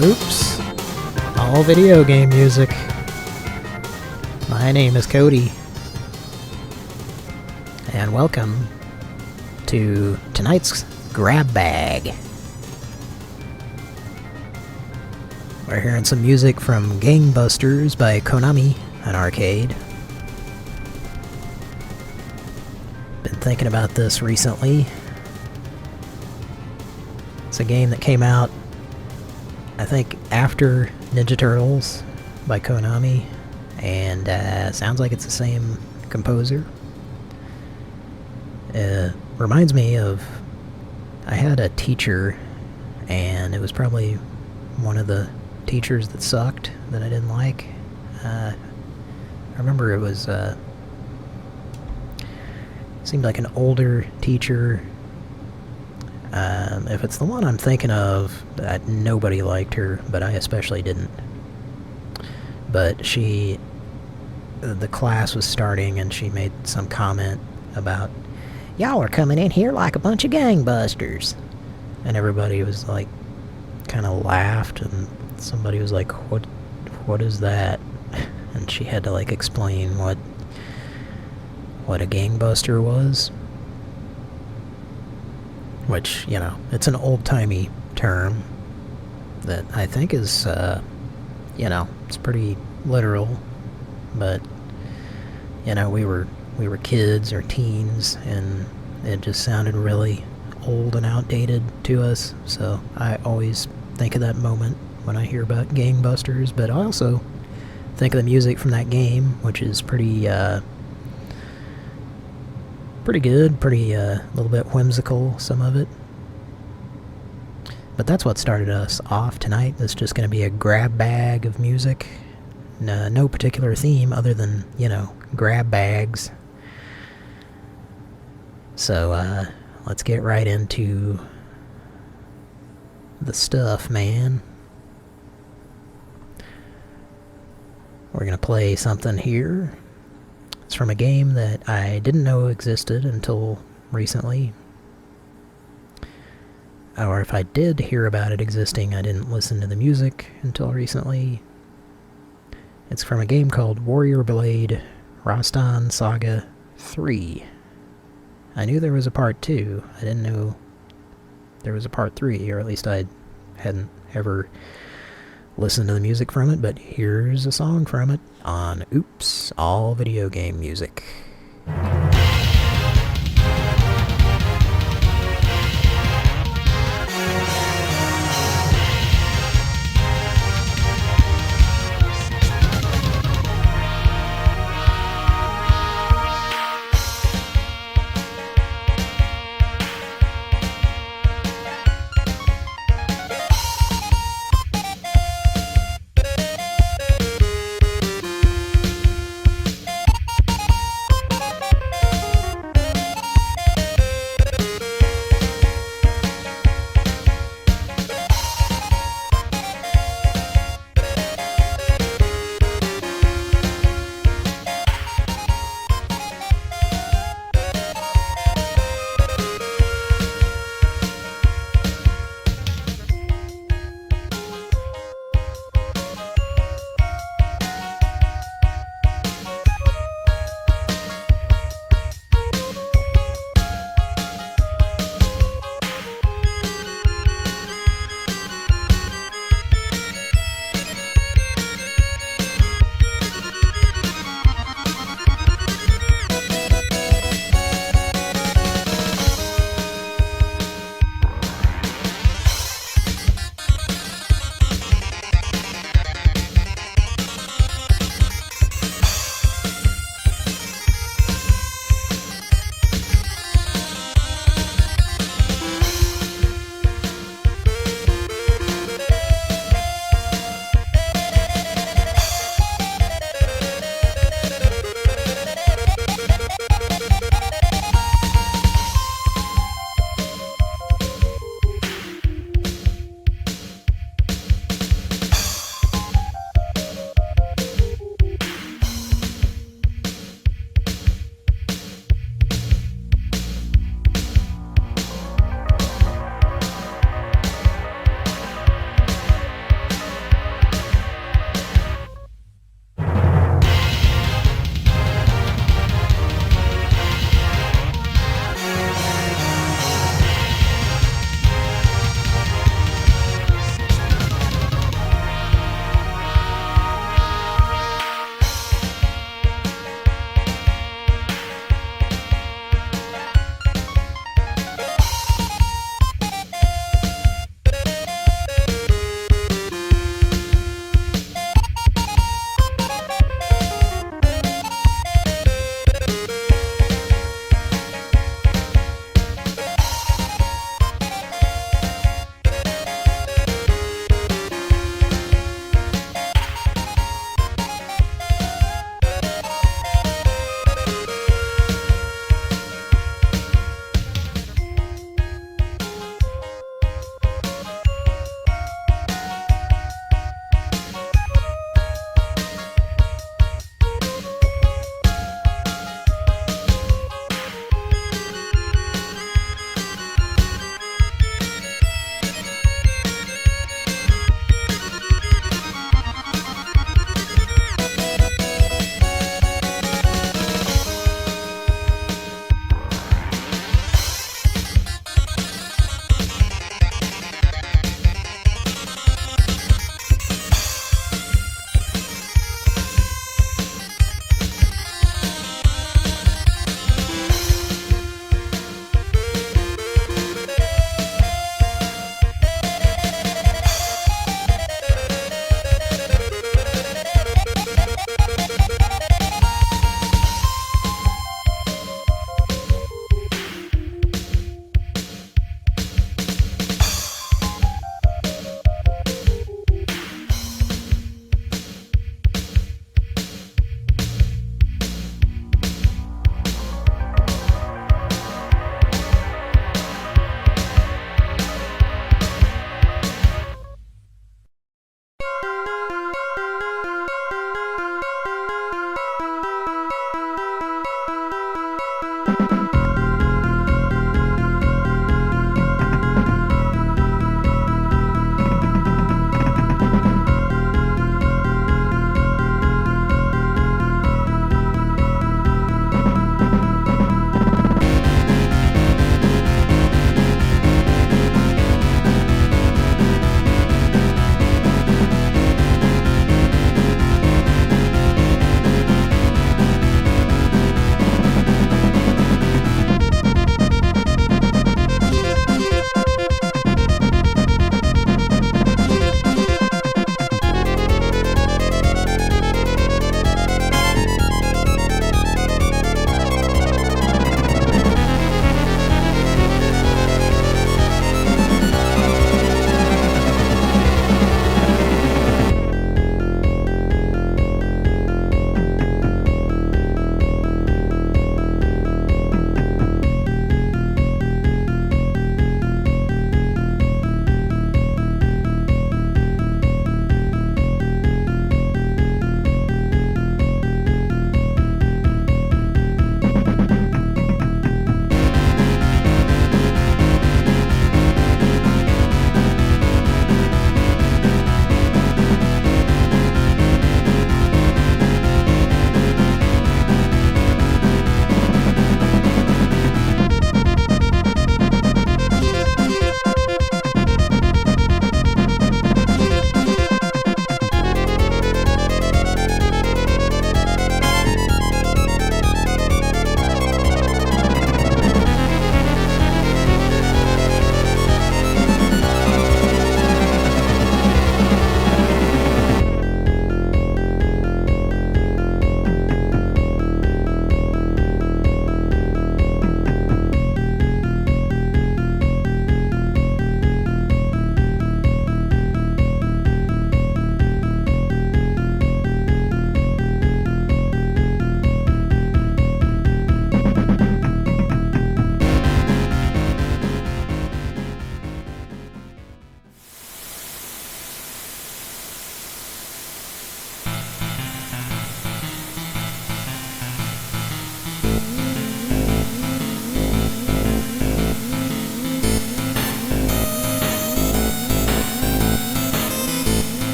Oops. All video game music. My name is Cody. And welcome to tonight's Grab Bag. We're hearing some music from Gangbusters by Konami, an arcade. Been thinking about this recently. It's a game that came out, I think, after Ninja Turtles by Konami, and sounds like it's the same composer. Reminds me of, I had a teacher, and it was probably one of the teachers that sucked, that I didn't like. I remember it was, seemed like an older teacher. If it's the one I'm thinking of, nobody liked her, but I especially didn't. But the class was starting, and she made some comment about, "Y'all are coming in here like a bunch of gangbusters." And everybody was like, kind of laughed, and somebody was like, what is that? And she had to like explain what a gangbuster was. Which, you know, it's an old-timey term that I think is, you know, it's pretty literal, but, you know, we were kids or teens, and it just sounded really old and outdated to us, so I always think of that moment when I hear about gangbusters, but I also think of the music from that game, which is pretty good, pretty, a little bit whimsical, some of it. But that's what started us off tonight. It's just going to be a grab bag of music. No particular theme other than, you know, grab bags. So, let's get right into the stuff, man. We're going to play something here. It's from a game that I didn't know existed until recently. Or if I did hear about it existing, I didn't listen to the music until recently. It's from a game called Warrior Blade Rastan Saga 3. I knew there was a part 2. I didn't know there was a part 3, or at least I hadn't ever listened to the music from it, but here's a song from it on Oops, All Video Game Music.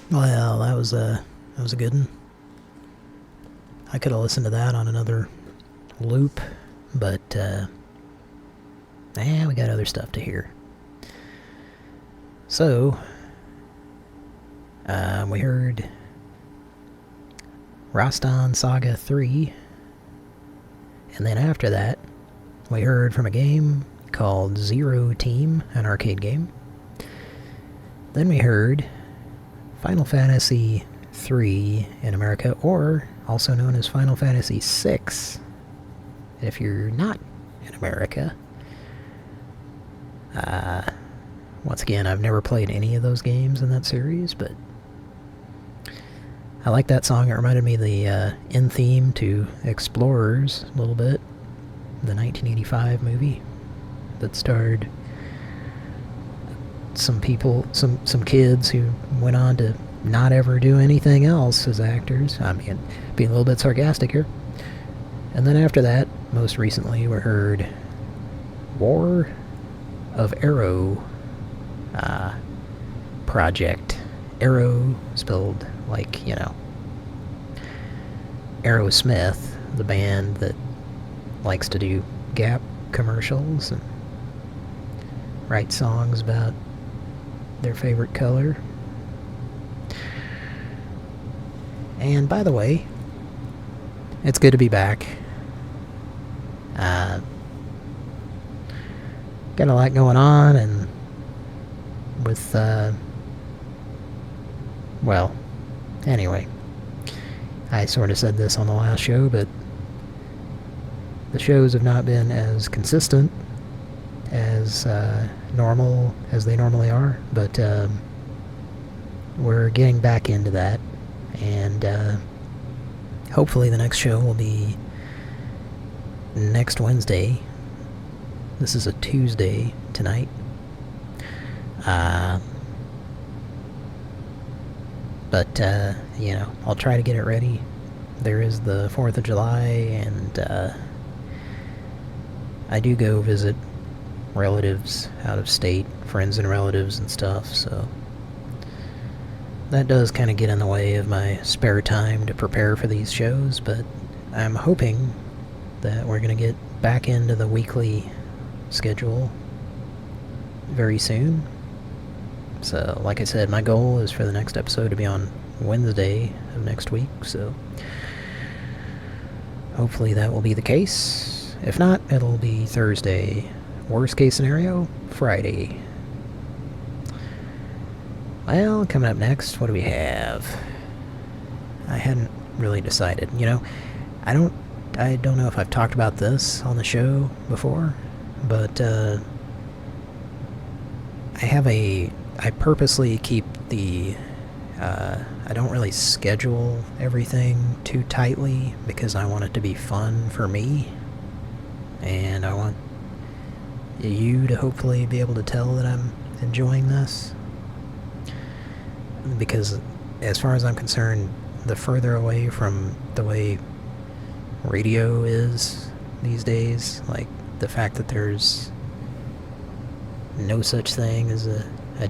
Well, that was a good one. I could have listened to that on another loop, but we got other stuff to hear. So, we heard Rastan Saga 3, and then after that, we heard from a game called Zero Team, an arcade game. Then we heard Final Fantasy 3 in America, or also known as Final Fantasy 6 if you're not in America. Once again, I've never played any of those games in that series, but I like that song. It reminded me of the end theme to Explorers a little bit, the 1985 movie that starred some people, some kids who went on to not ever do anything else as actors. I mean, being a little bit sarcastic here. And then after that, most recently, we heard War of Arrow Project. Arrow spelled like, you know, Aerosmith, the band that likes to do Gap commercials and write songs about their favorite color. And by the way, it's good to be back. Got a lot going on, and with, well, anyway, I sort of said this on the last show, but the shows have not been as consistent as normal as they normally are, but we're getting back into that, and hopefully the next show will be next Wednesday. This is a Tuesday tonight. But you know, I'll try to get it ready. There is the 4th of July, and I do go visit relatives out of state, friends and relatives and stuff, so that does kind of get in the way of my spare time to prepare for these shows, but I'm hoping that we're going to get back into the weekly schedule very soon. So, like I said, my goal is for the next episode to be on Wednesday of next week, so hopefully that will be the case. If not, it'll be Thursday. Worst case scenario, Friday. Well, coming up next, what do we have? I hadn't really decided. You know, I don't know if I've talked about this on the show before, but I purposely keep the, I don't really schedule everything too tightly because I want it to be fun for me, and I want you to hopefully be able to tell that I'm enjoying this, because as far as I'm concerned, the further away from the way radio is these days, like the fact that there's no such thing as a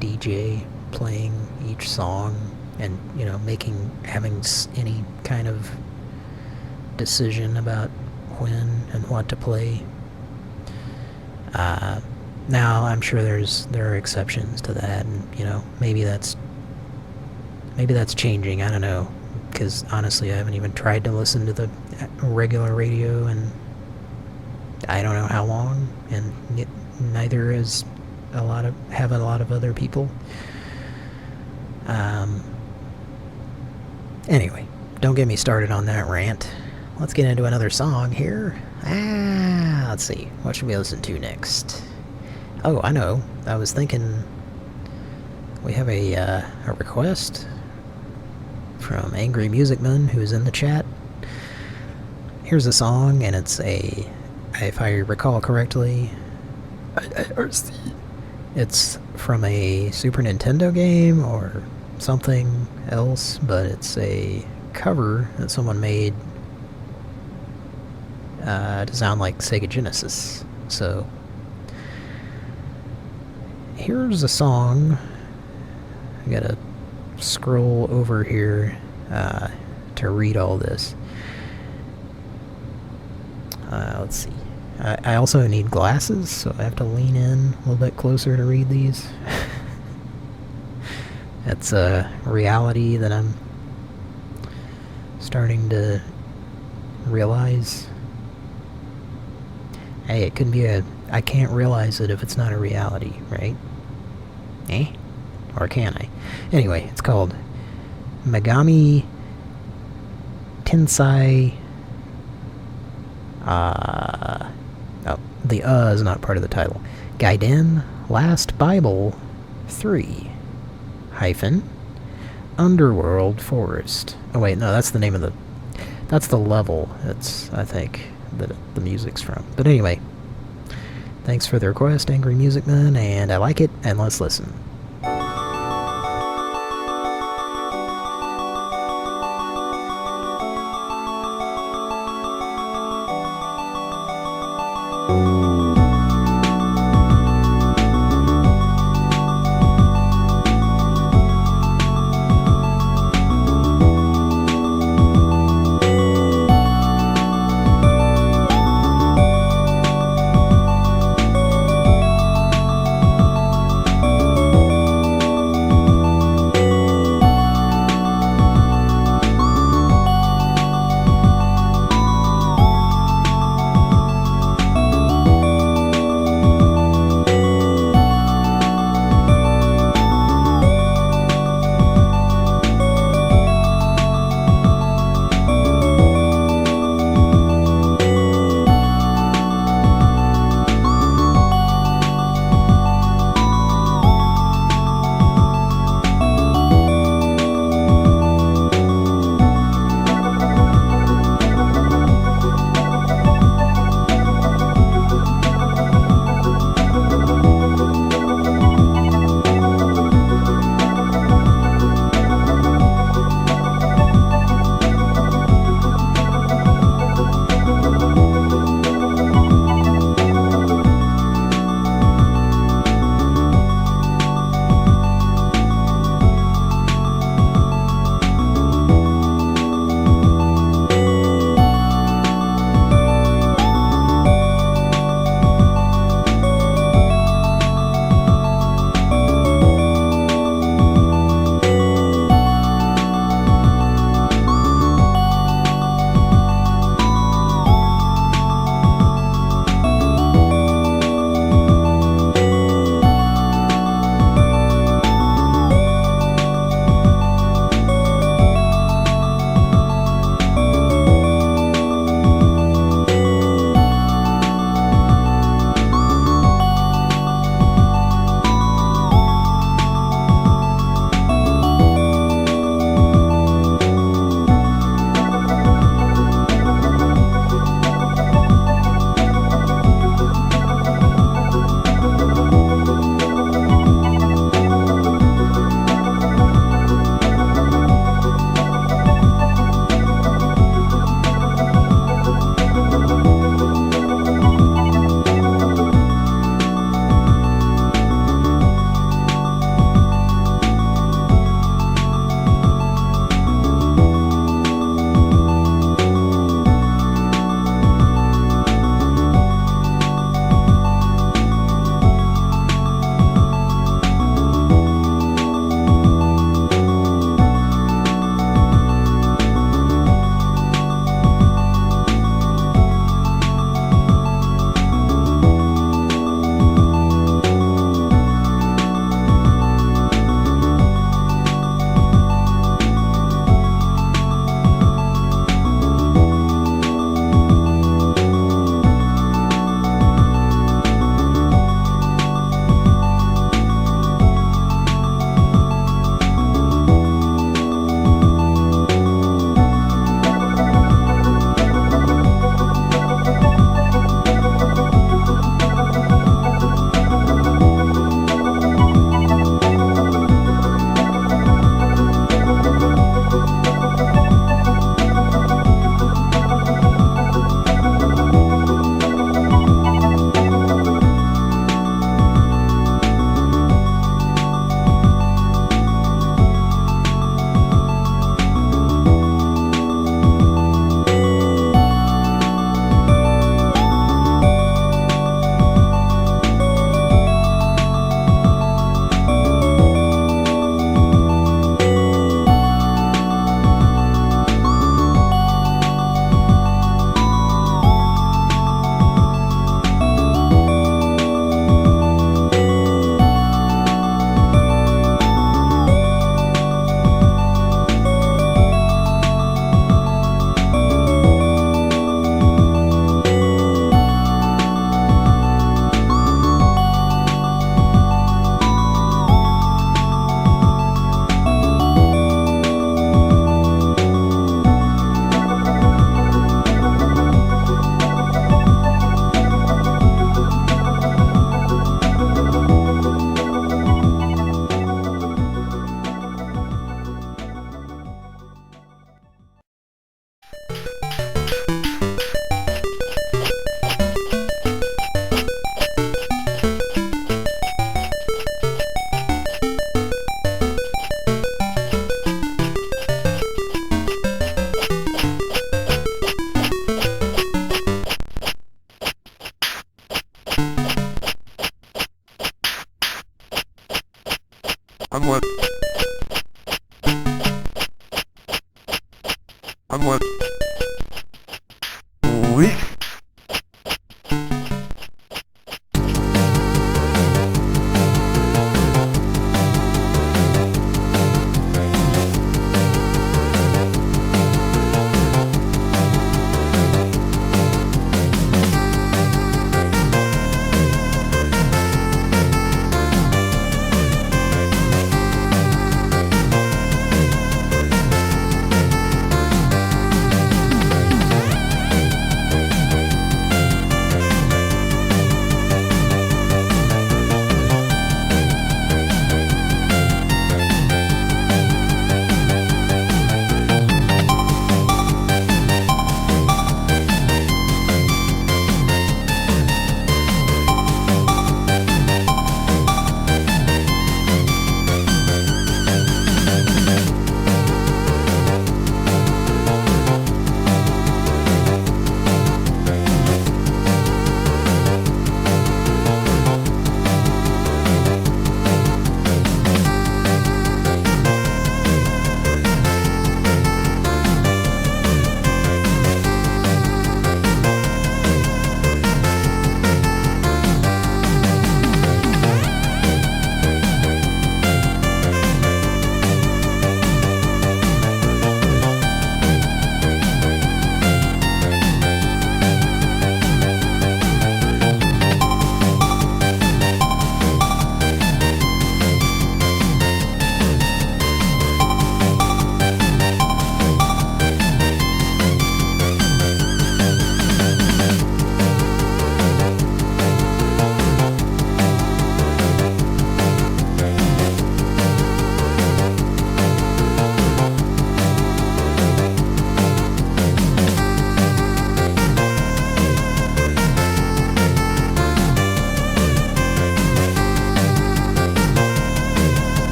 DJ playing each song and, you know, having any kind of decision about when and what to play. Now I'm sure there are exceptions to that, and, you know, maybe that's changing. I don't know, because honestly I haven't even tried to listen to the regular radio and I don't know how long, and neither is a lot of other people. Anyway, don't get me started on that rant. Let's get into another song here. Let's see, what should we listen to next? Oh, I know. I was thinking we have a request from Angry Music Man, who's in the chat. Here's a song, and it's if I recall correctly, it's from a Super Nintendo game or something else, but it's a cover that someone made to sound like Sega Genesis. So here's a song. I gotta scroll over here to read all this. Let's see. I also need glasses, so I have to lean in a little bit closer to read these. That's a reality that I'm starting to realize. Hey, it could be I can't realize it if it's not a reality, right? Eh? Or can I? Anyway, it's called Megami Tensei... oh, the is not part of the title. Gaiden Last Bible 3 hyphen Underworld Forest. Oh wait, no, that's the name of the... That's the level. It's, I think, that the music's from. But anyway, thanks for the request, Angry Music Man, and I like it, and let's listen.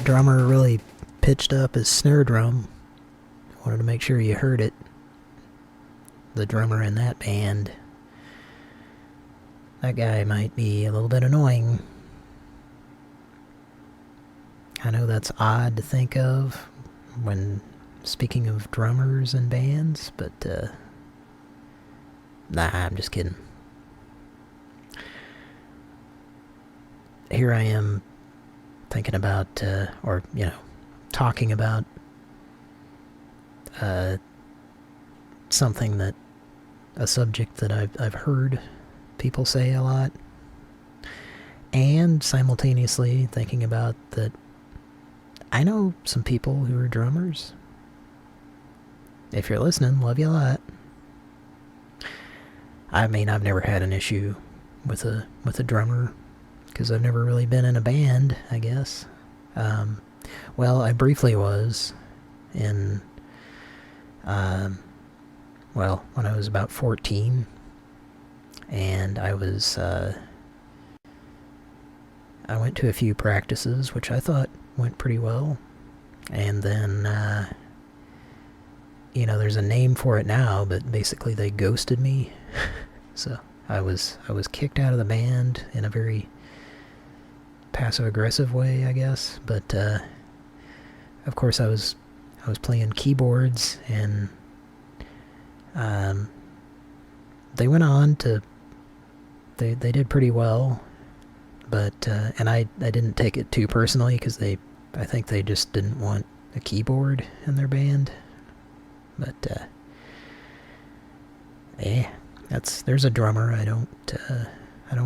drummer really pitched up his snare drum. Wanted to make sure you heard it. The drummer in that band. That guy might be a little bit annoying. I know that's odd to think of when speaking of drummers and bands, but nah, I'm just kidding. Here I am thinking about, talking about something that, a subject that I've heard people say a lot, and simultaneously thinking about that I know some people who are drummers. If you're listening, love you a lot. I mean, I've never had an issue with a drummer, because I've never really been in a band, I guess. Well, I briefly was in, when I was about 14, and I went to a few practices, which I thought went pretty well, and then, there's a name for it now, but basically they ghosted me, so I was kicked out of the band in a very passive-aggressive way, I guess, but, of course I was playing keyboards, and, they went on to, they did pretty well, but, and I didn't take it too personally, because I think they just didn't want a keyboard in their band, but, there's a drummer I don't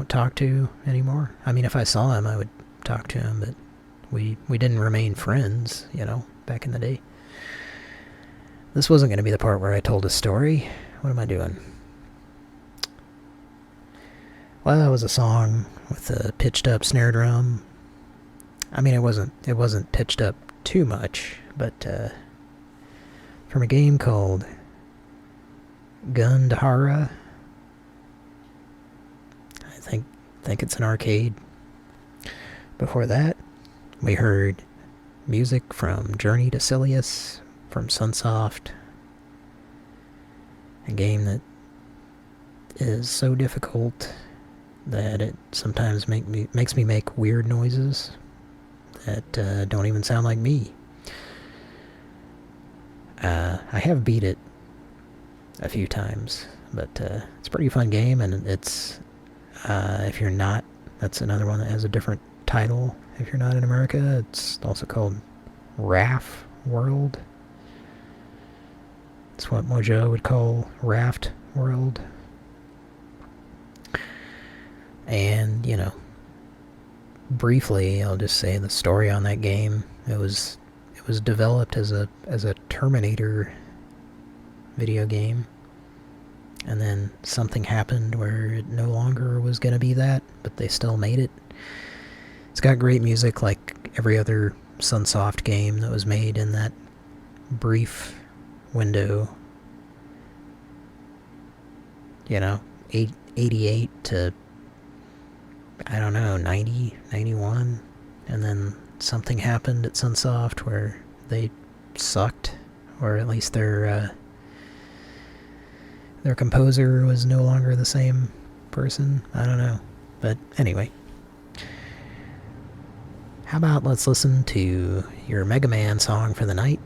talk to anymore. I mean, if I saw him, I would talk to him, but we didn't remain friends, back in the day. This wasn't going to be the part where I told a story. What am I doing? Well, that was a song with a pitched up snare drum. I mean, it wasn't pitched up too much, but from a game called Gundahara. I think it's an arcade. Before that, we heard music from Journey to Silius from Sunsoft. A game that is so difficult that it sometimes makes me make weird noises that don't even sound like me. I have beat it a few times, but it's a pretty fun game, and it's, if you're not, that's another one that has a different title. If you're not in America, it's also called Raft World. It's what Mojo would call Raft World. And, briefly, I'll just say the story on that game. It was developed as a Terminator video game, and then something happened where it no longer was going to be that, but they still made it. It's got great music like every other Sunsoft game that was made in that brief window. 88 to, I don't know, 90, 91, and then something happened at Sunsoft where they sucked, or at least their composer was no longer the same person. I don't know. But anyway. How about let's listen to your Mega Man song for the night?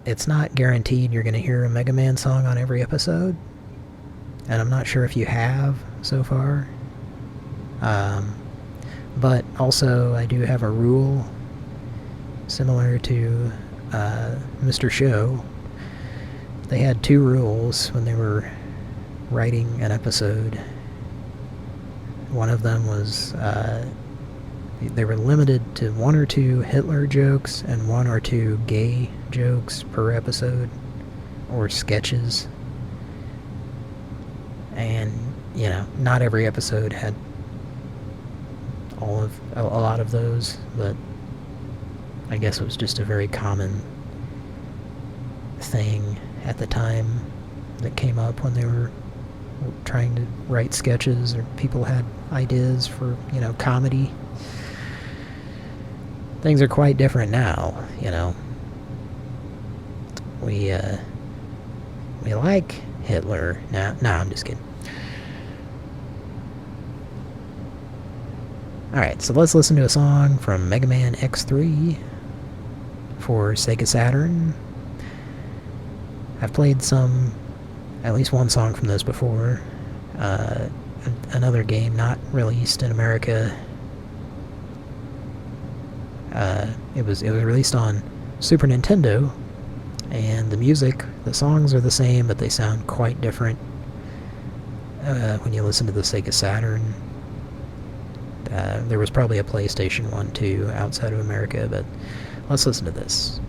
It's not guaranteed you're going to hear a Mega Man song on every episode, and I'm not sure if you have so far. But also, I do have a rule similar to Mr. Show. They had two rules when they were writing an episode. One of them was they were limited to 1 or 2 Hitler jokes and 1 or 2 gay jokes per episode, or sketches. And, not every episode had a lot of those, but I guess it was just a very common thing at the time that came up when they were trying to write sketches, or people had ideas for, comedy. things are quite different now, you know. We like Hitler. Nah, I'm just kidding. Alright, so let's listen to a song from Mega Man X3 for Sega Saturn. I've played at least one song from this before. Another game not released in America. It was released on Super Nintendo, and the songs are the same, but they sound quite different when you listen to the Sega Saturn. There was probably a PlayStation one too outside of America, but let's listen to this.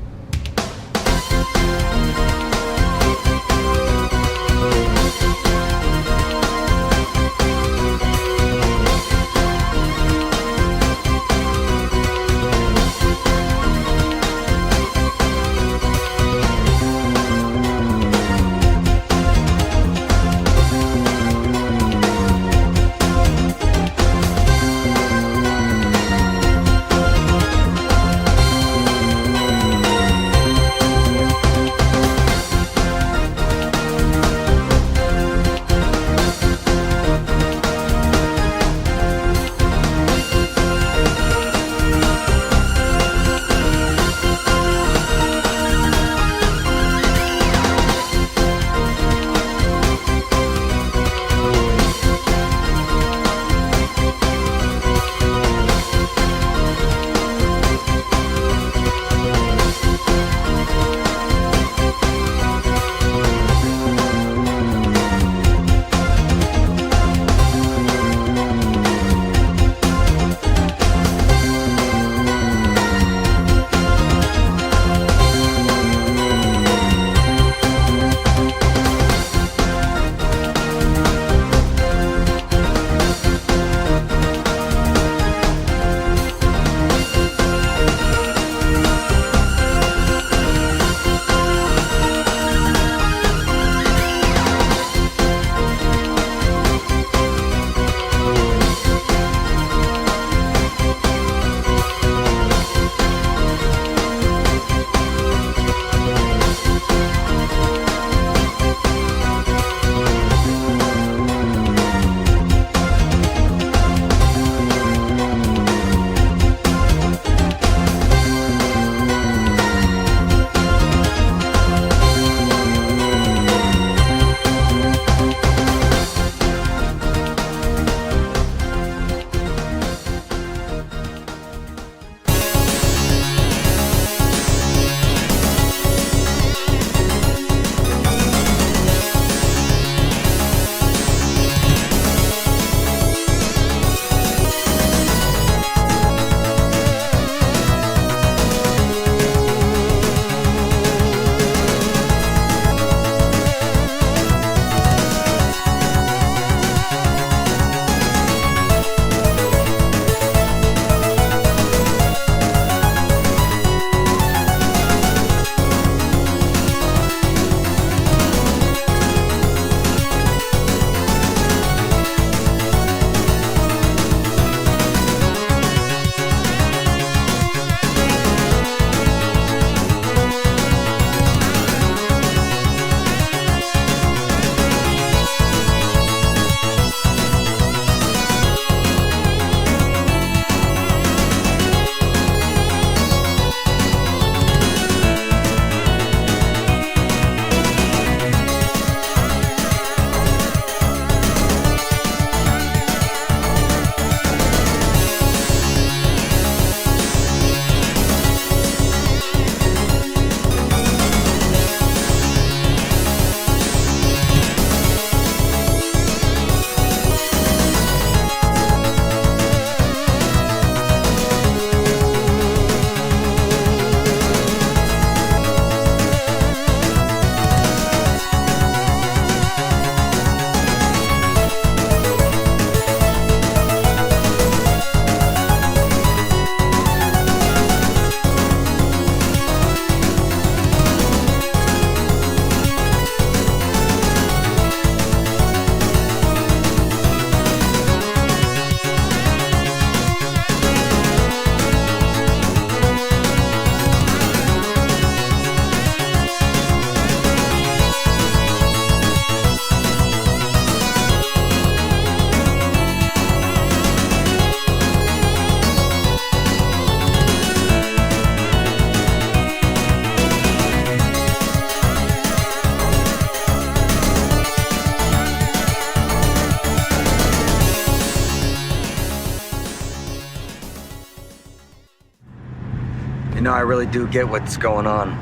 You know, I really do get what's going on.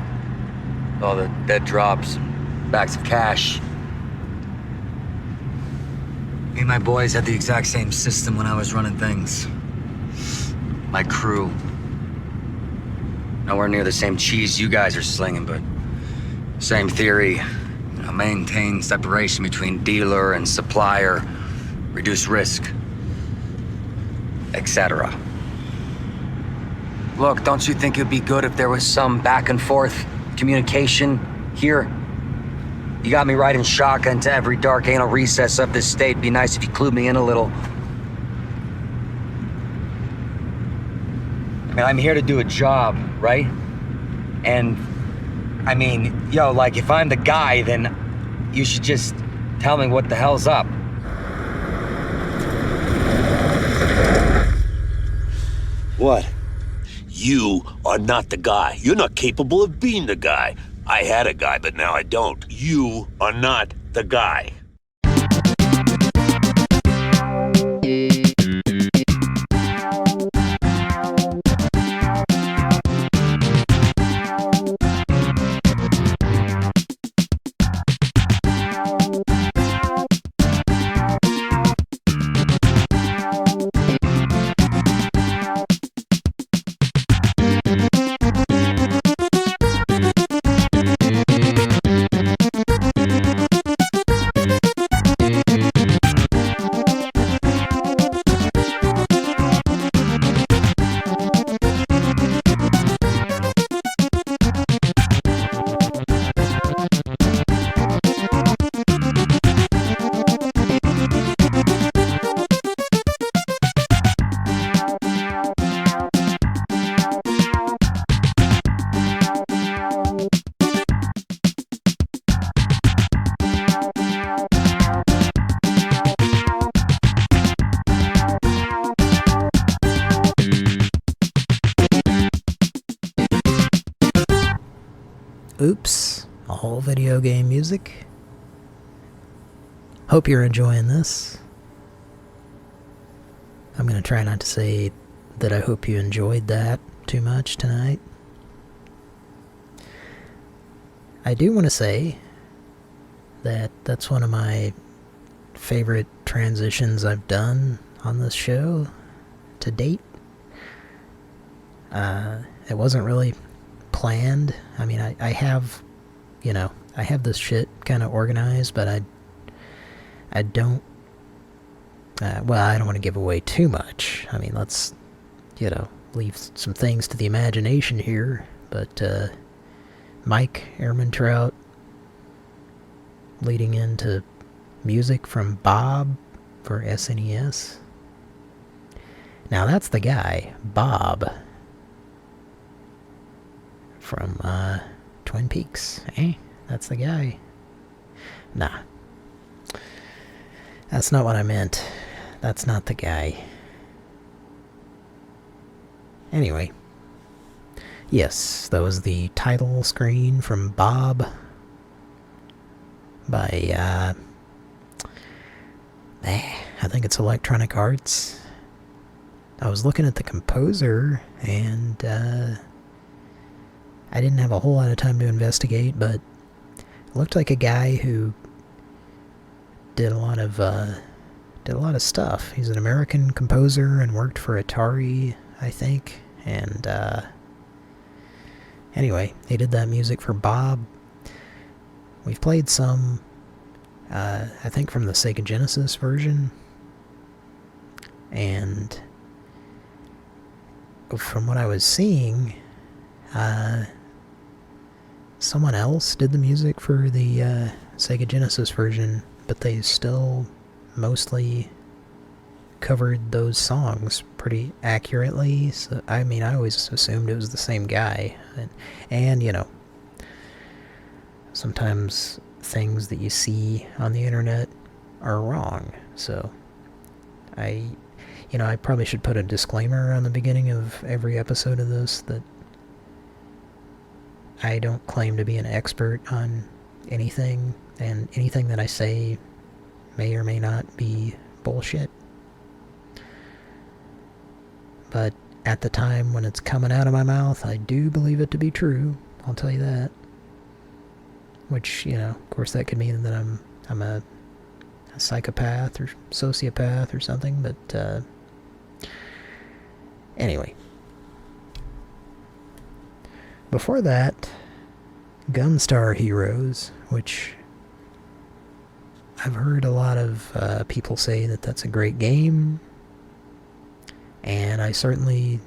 All the dead drops, bags of cash. Me and my boys had the exact same system when I was running things. My crew. Nowhere near the same cheese you guys are slinging, but same theory. You know, maintain separation between dealer and supplier, reduce risk, etc. Look, don't you think it'd be good if there was some back and forth communication here? You got me riding shotgun to every dark anal recess of this state. Be nice if you clued me in a little. I mean, I'm here to do a job, right? And, I mean, yo, like, if I'm the guy, then you should just tell me what the hell's up. What? You are not the guy. You're not capable of being the guy. I had a guy, but now I don't. You are not the guy. Oops, all video game music. Hope you're enjoying this. I'm going to try not to say that I hope you enjoyed that too much tonight. I do want to say that that's one of my favorite transitions I've done on this show to date. It wasn't really planned. I mean, I have, you know, I have this shit kind of organized, but I don't, well, I don't want to give away too much. I mean, let's, you know, leave some things to the imagination here, but, Mike Ehrmantraut leading into music from Bob for SNES. Now that's the guy, Bob, from Twin Peaks. That's the guy. Nah. That's not what I meant. That's not the guy. Anyway. Yes, that was the title screen from Bob by, I think it's Electronic Arts. I was looking at the composer, and, I didn't have a whole lot of time to investigate, but it looked like a guy who did a lot of stuff. He's an American composer and worked for Atari, I think, and, anyway, he did that music for Bob. We've played some, I think from the Sega Genesis version, and from what I was seeing, someone else did the music for the Sega Genesis version, but they still mostly covered those songs pretty accurately. So, I mean, I always assumed it was the same guy. And you know, sometimes things that you see on the internet are wrong. So, I probably should put a disclaimer on the beginning of every episode of this that I don't claim to be an expert on anything, and anything that I say may or may not be bullshit. But at the time when it's coming out of my mouth, I do believe it to be true. I'll tell you that. Which, of course that could mean that I'm a psychopath or sociopath or something, but anyway. Before that, Gunstar Heroes, which I've heard a lot of people say that that's a great game, and I certainly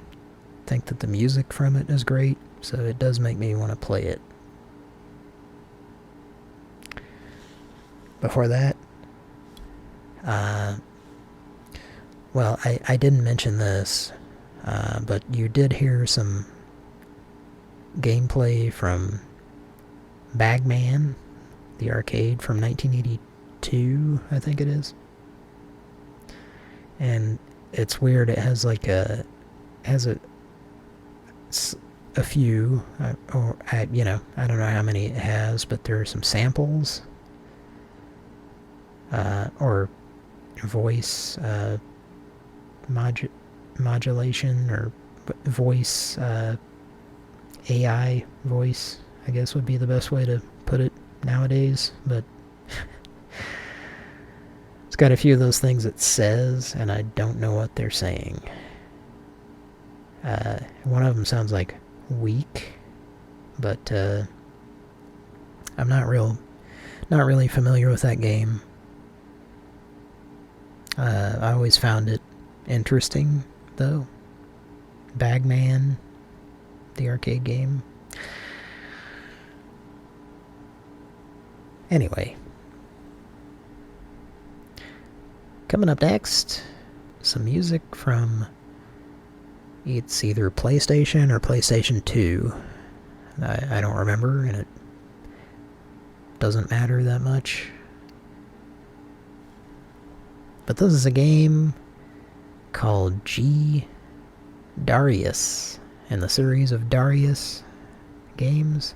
think that the music from it is great, so it does make me want to play it. Before that, well, I didn't mention this, but you did hear some gameplay from Bagman, the arcade from 1982, I think it is. And it's weird, it has like a few, I don't know how many it has, but there are some samples, or voice modulation, or voice AI voice, I guess would be the best way to put it nowadays, but it's got a few of those things it says, and I don't know what they're saying. One of them sounds like weak, but I'm not really familiar with that game. I always found it interesting, though. Bagman, the arcade game. Anyway. Coming up next, some music from, it's either PlayStation or PlayStation 2. I don't remember, and it doesn't matter that much. But this is a game called G Darius, in the series of Darius games.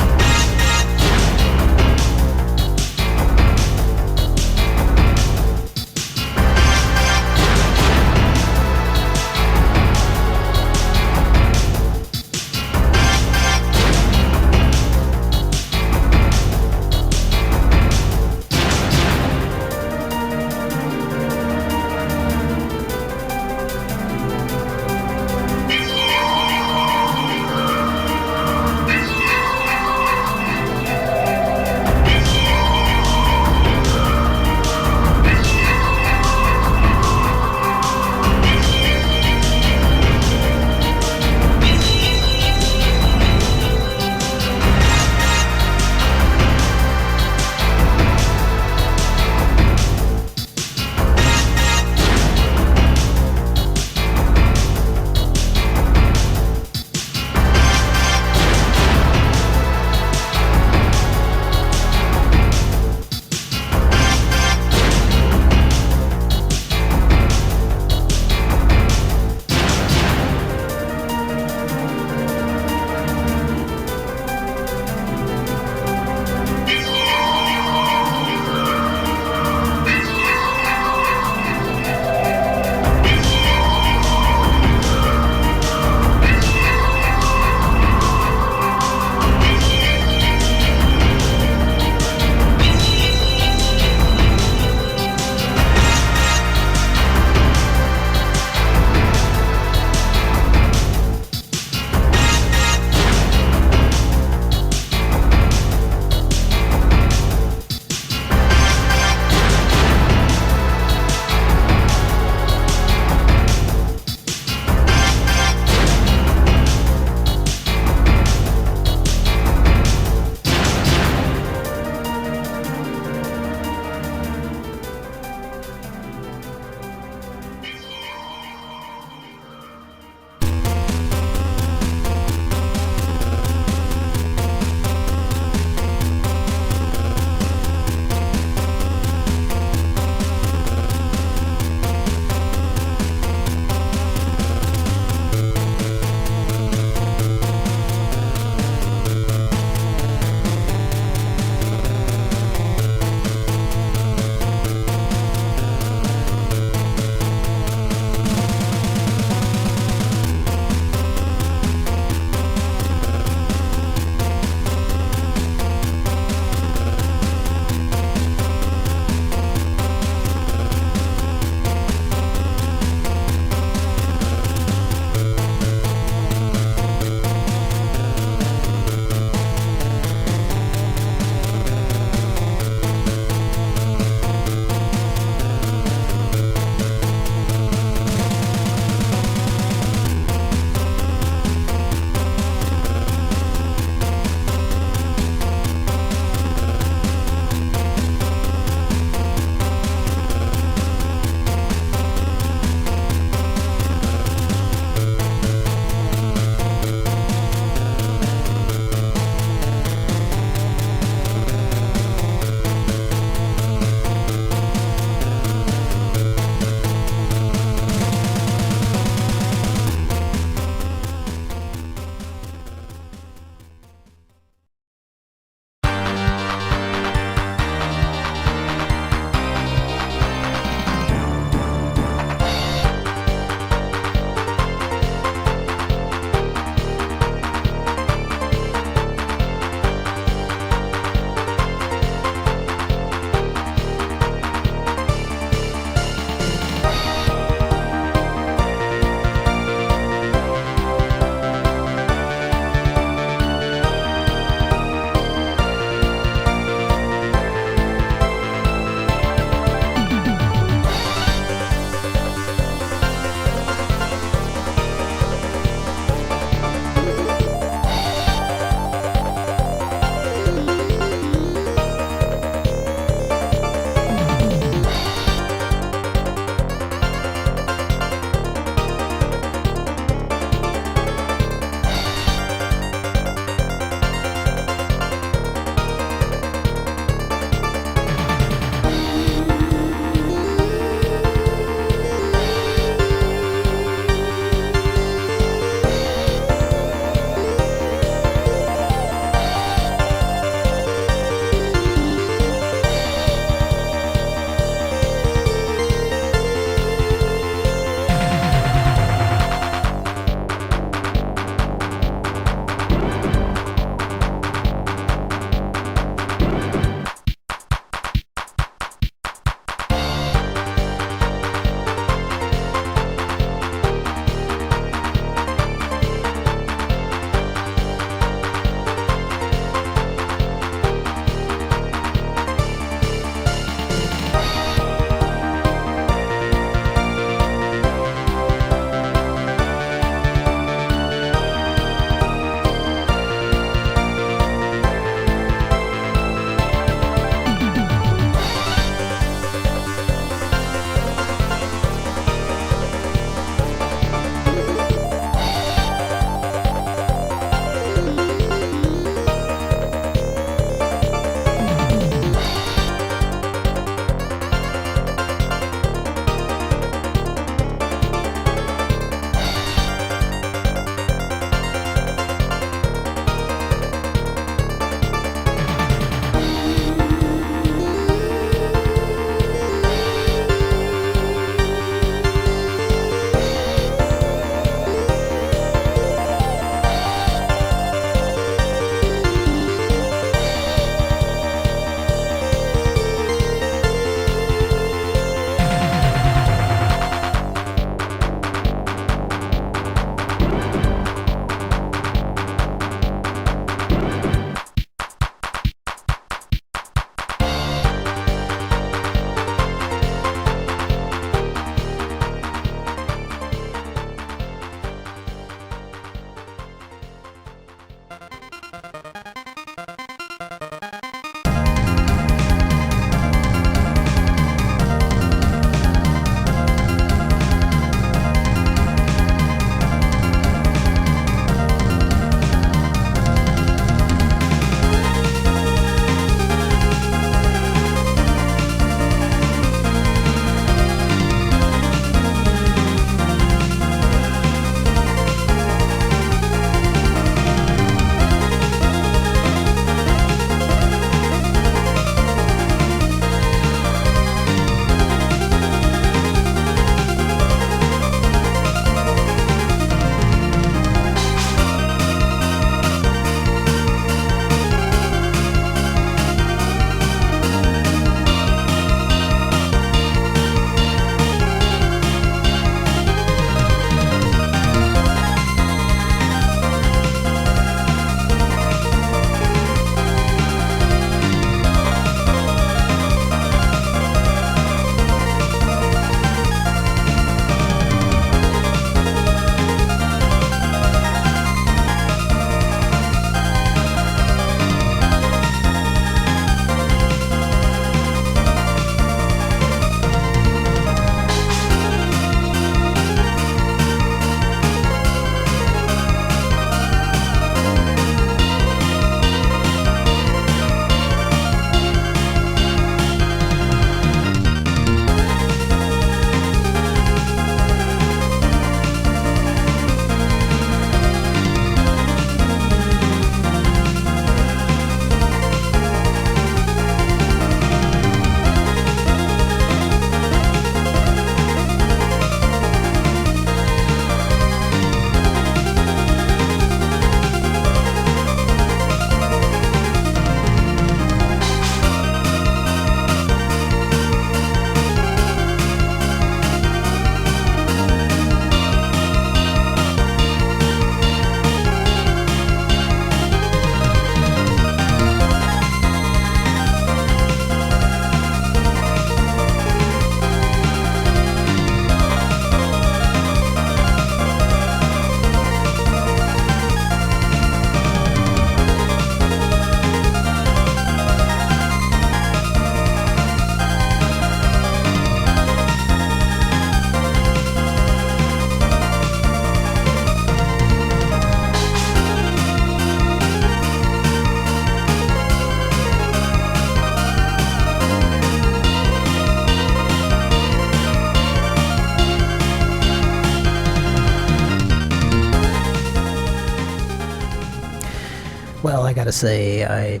I gotta say, I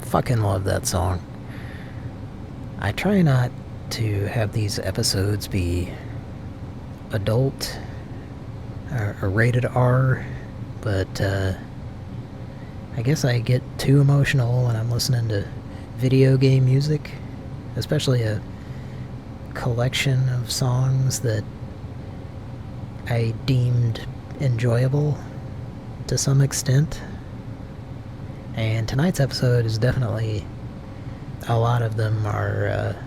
fucking love that song. I try not to have these episodes be adult or rated R, but I guess I get too emotional when I'm listening to video game music, especially a collection of songs that I deemed enjoyable to some extent. And tonight's episode is definitely, a lot of them are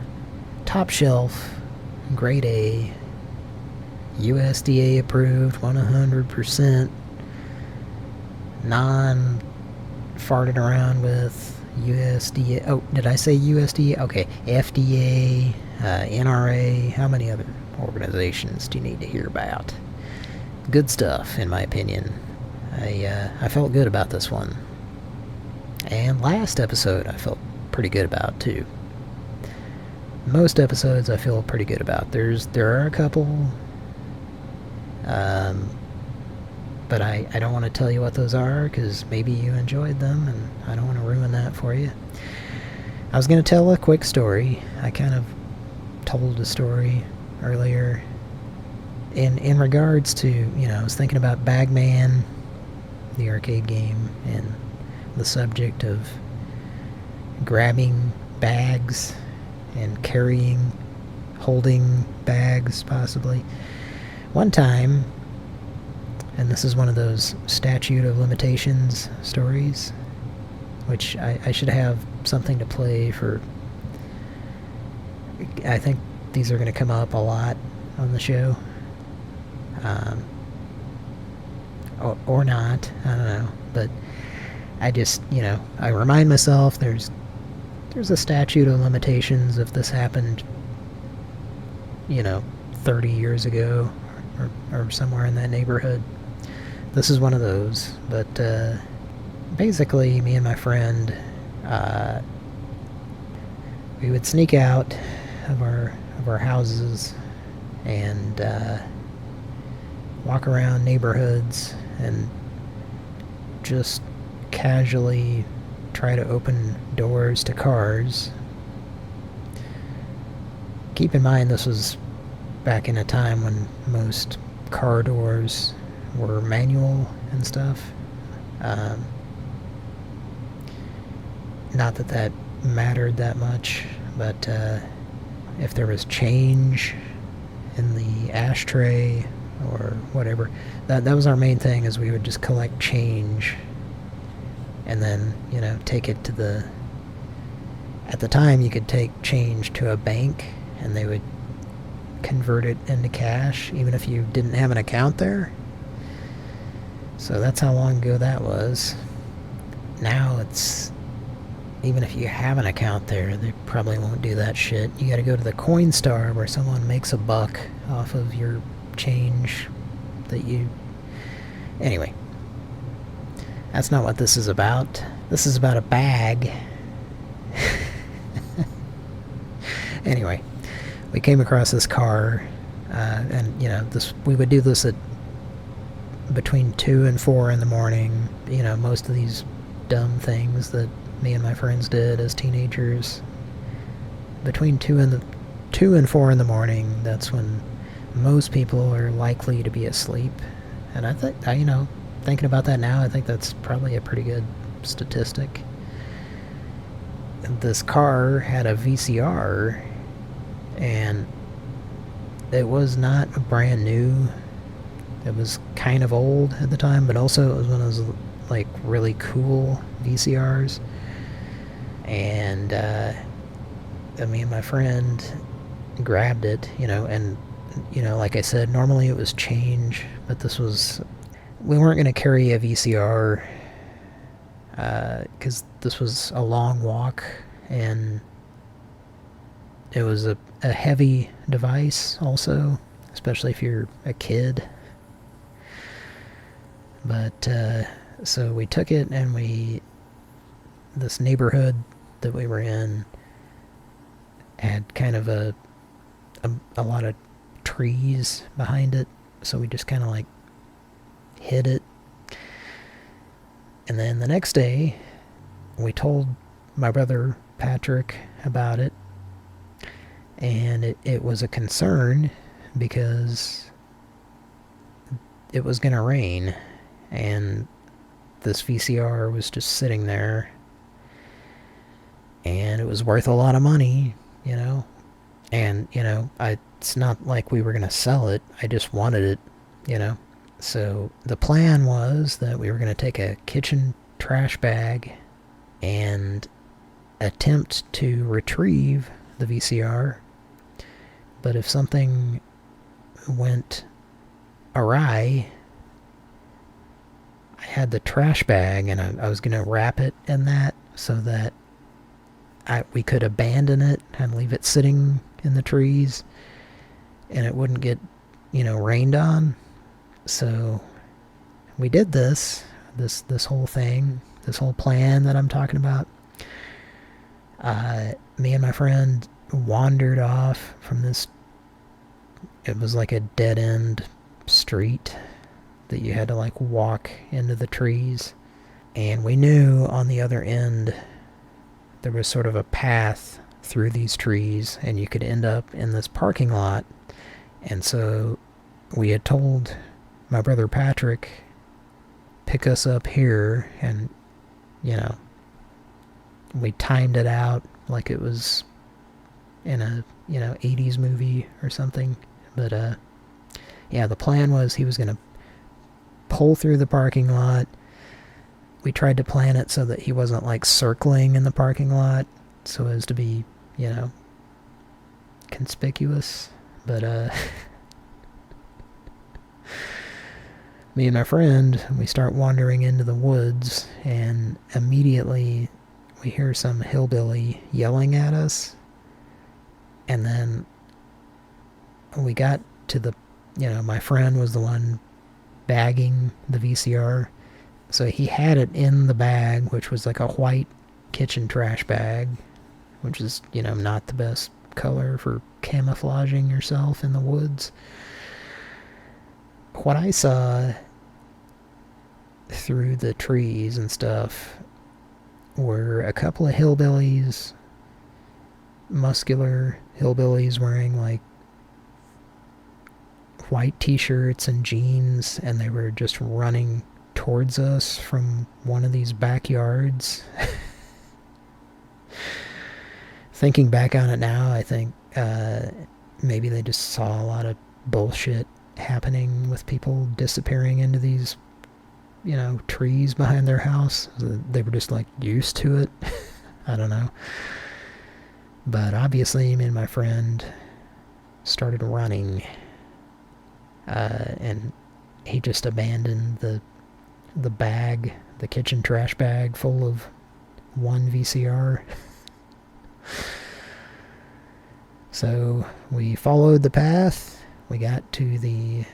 top shelf, grade A, USDA approved, 100%, non-farted around with USDA. Oh, did I say USDA? Okay, FDA, NRA. How many other organizations do you need to hear about? Good stuff, in my opinion. I felt good about this one. And last episode I felt pretty good about, too. Most episodes I feel pretty good about. There are a couple, but I don't want to tell you what those are, because maybe you enjoyed them, and I don't want to ruin that for you. I was going to tell a quick story. I kind of told a story earlier in regards to, I was thinking about Bagman, the arcade game, and the subject of grabbing bags and holding bags, possibly. One time, and this is one of those statute of limitations stories, which I should have something to play for. I think these are going to come up a lot on the show. Or not, I don't know, but I just, I remind myself there's a statute of limitations if this happened, 30 years ago or somewhere in that neighborhood. This is one of those, but basically me and my friend, we would sneak out of our houses and walk around neighborhoods and just casually try to open doors to cars. Keep in mind this was back in a time when most car doors were manual and stuff. Not that mattered that much, but if there was change in the ashtray or whatever, that was our main thing, is we would just collect change and then, take it to the... At the time, you could take change to a bank, and they would convert it into cash, even if you didn't have an account there. So that's how long ago that was. Now it's... Even if you have an account there, they probably won't do that shit. You gotta go to the Coinstar, where someone makes a buck off of your change that you... Anyway. That's not what this is about. This is about a bag. Anyway, we came across this car, and, we would do this at between 2 and 4 in the morning. Most of these dumb things that me and my friends did as teenagers. Between 2 and 4 in the morning, that's when most people are likely to be asleep. And I think, thinking about that now, I think that's probably a pretty good statistic. This car had a VCR, and it was not brand new. It was kind of old at the time, but also it was one of those, really cool VCRs. And me and my friend grabbed it, and, like I said, normally it was change, but this was... We weren't going to carry a VCR, because this was a long walk, and it was a heavy device also, especially if you're a kid. But, so we took it, and this neighborhood that we were in had kind of a lot of trees behind it, so we just kind of hid it. And then the next day, we told my brother Patrick about it, and it was a concern because it was going to rain, and this VCR was just sitting there, and it was worth a lot of money, you know, and, you know, it's not like we were going to sell it, I just wanted it, you know. So the plan was that we were going to take a kitchen trash bag and attempt to retrieve the VCR, but if something went awry, I had the trash bag and I was going to wrap it in that so that we could abandon it and leave it sitting in the trees and it wouldn't get, you know, rained on. So we did this whole thing, this whole plan that I'm talking about. Me and my friend wandered off from this, it was like a dead-end street that you had to like walk into the trees. And we knew on the other end there was sort of a path through these trees and you could end up in this parking lot. And so we had told my brother Patrick, pick us up here, and, you know, we timed it out like it was in a, you know, 80s movie or something. But, yeah, the plan was he was going to pull through the parking lot. We tried to plan it so that he wasn't, like, circling in the parking lot so as to be, you know, conspicuous. But, me and my friend, we start wandering into the woods, and immediately we hear some hillbilly yelling at us. And then we got to the, you know, my friend was the one bagging the VCR. So he had it in the bag, which was like a white kitchen trash bag, which is, you know, not the best color for camouflaging yourself in the woods. What I saw through the trees and stuff were a couple of hillbillies, muscular hillbillies wearing like white t-shirts and jeans, and they were just running towards us from one of these backyards. Thinking back on it now, I think maybe they just saw a lot of bullshit happening with people disappearing into these, you know, trees behind their house. They were just like used to it. I don't know. But obviously me and my friend started running, and he just abandoned the bag, the kitchen trash bag full of one VCR. So we followed the path. We got to the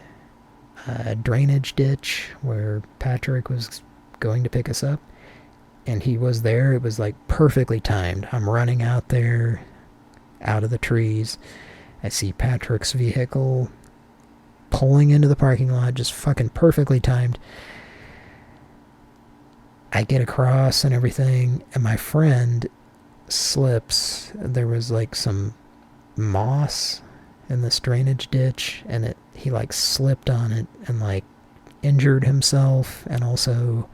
drainage ditch where Patrick was going to pick us up, and he was there. It was like perfectly timed. I'm running out there, out of the trees. I see Patrick's vehicle pulling into the parking lot, just fucking perfectly timed. I get across and everything, and my friend slips. There was like some moss in this drainage ditch, and he like slipped on it and like injured himself, and also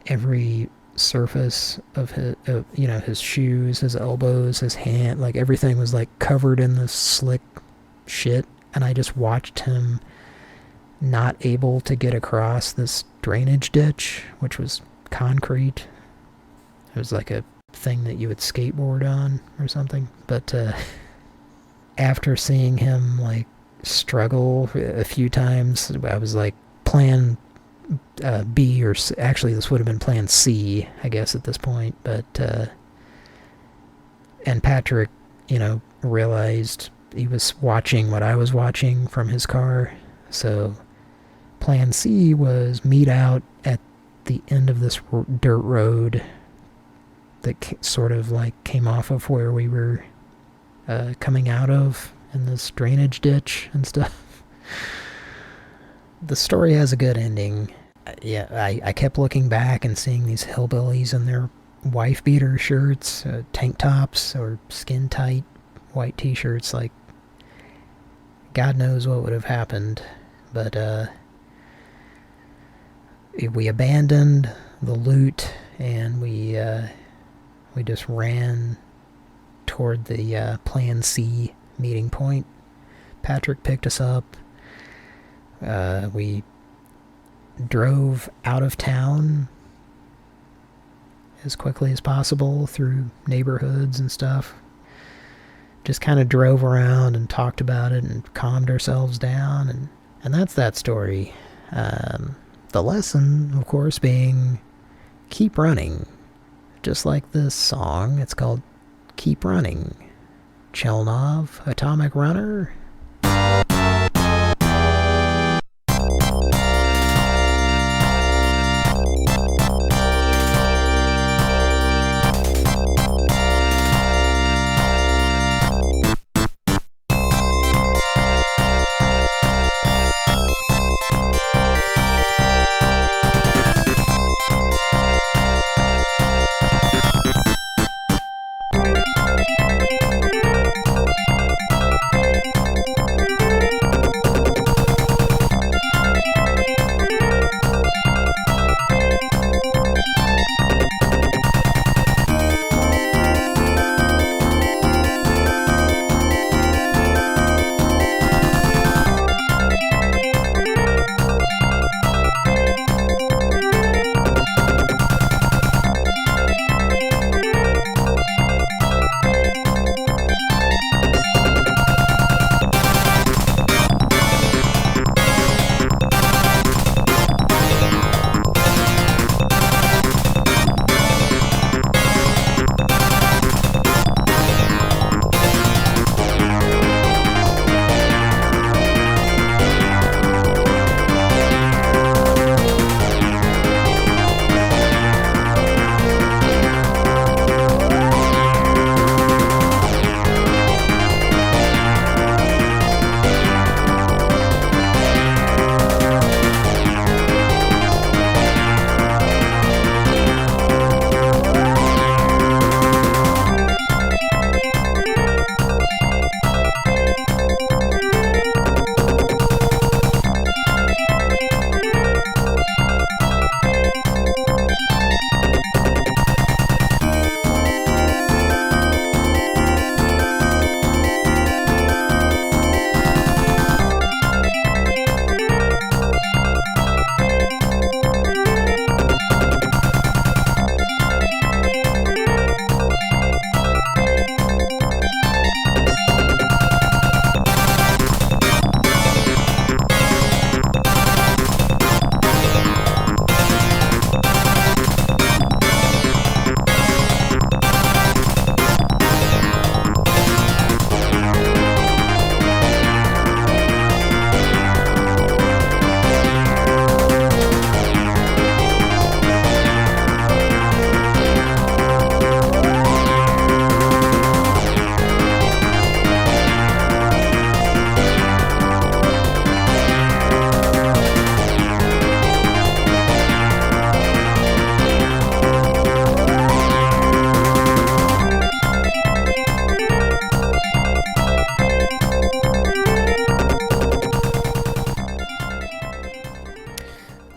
every surface of his, you know, his shoes, his elbows, his hand, like everything was like covered in this slick shit. And I just watched him not able to get across this drainage ditch, which was concrete. It was like a thing that you would skateboard on or something. But after seeing him like struggle a few times, I was like, plan B, or actually this would have been plan C, I guess, at this point. But and Patrick, you know, realized he was watching what I was watching from his car. So plan C was meet out at the end of this dirt road that sort of like came off of where we were coming out of in this drainage ditch and stuff. The story has a good ending. yeah, I kept looking back and seeing these hillbillies in their wife beater shirts, tank tops, or skin tight white t-shirts. Like, God knows what would have happened. But we abandoned the loot and we just ran toward the Plan C meeting point. Patrick picked us up. We drove out of town as quickly as possible through neighborhoods and stuff. Just kind of drove around and talked about it and calmed ourselves down, and that's that story. The lesson, of course, being keep running. Just like this song, it's called Keep Running. Chelnov, Atomic Runner.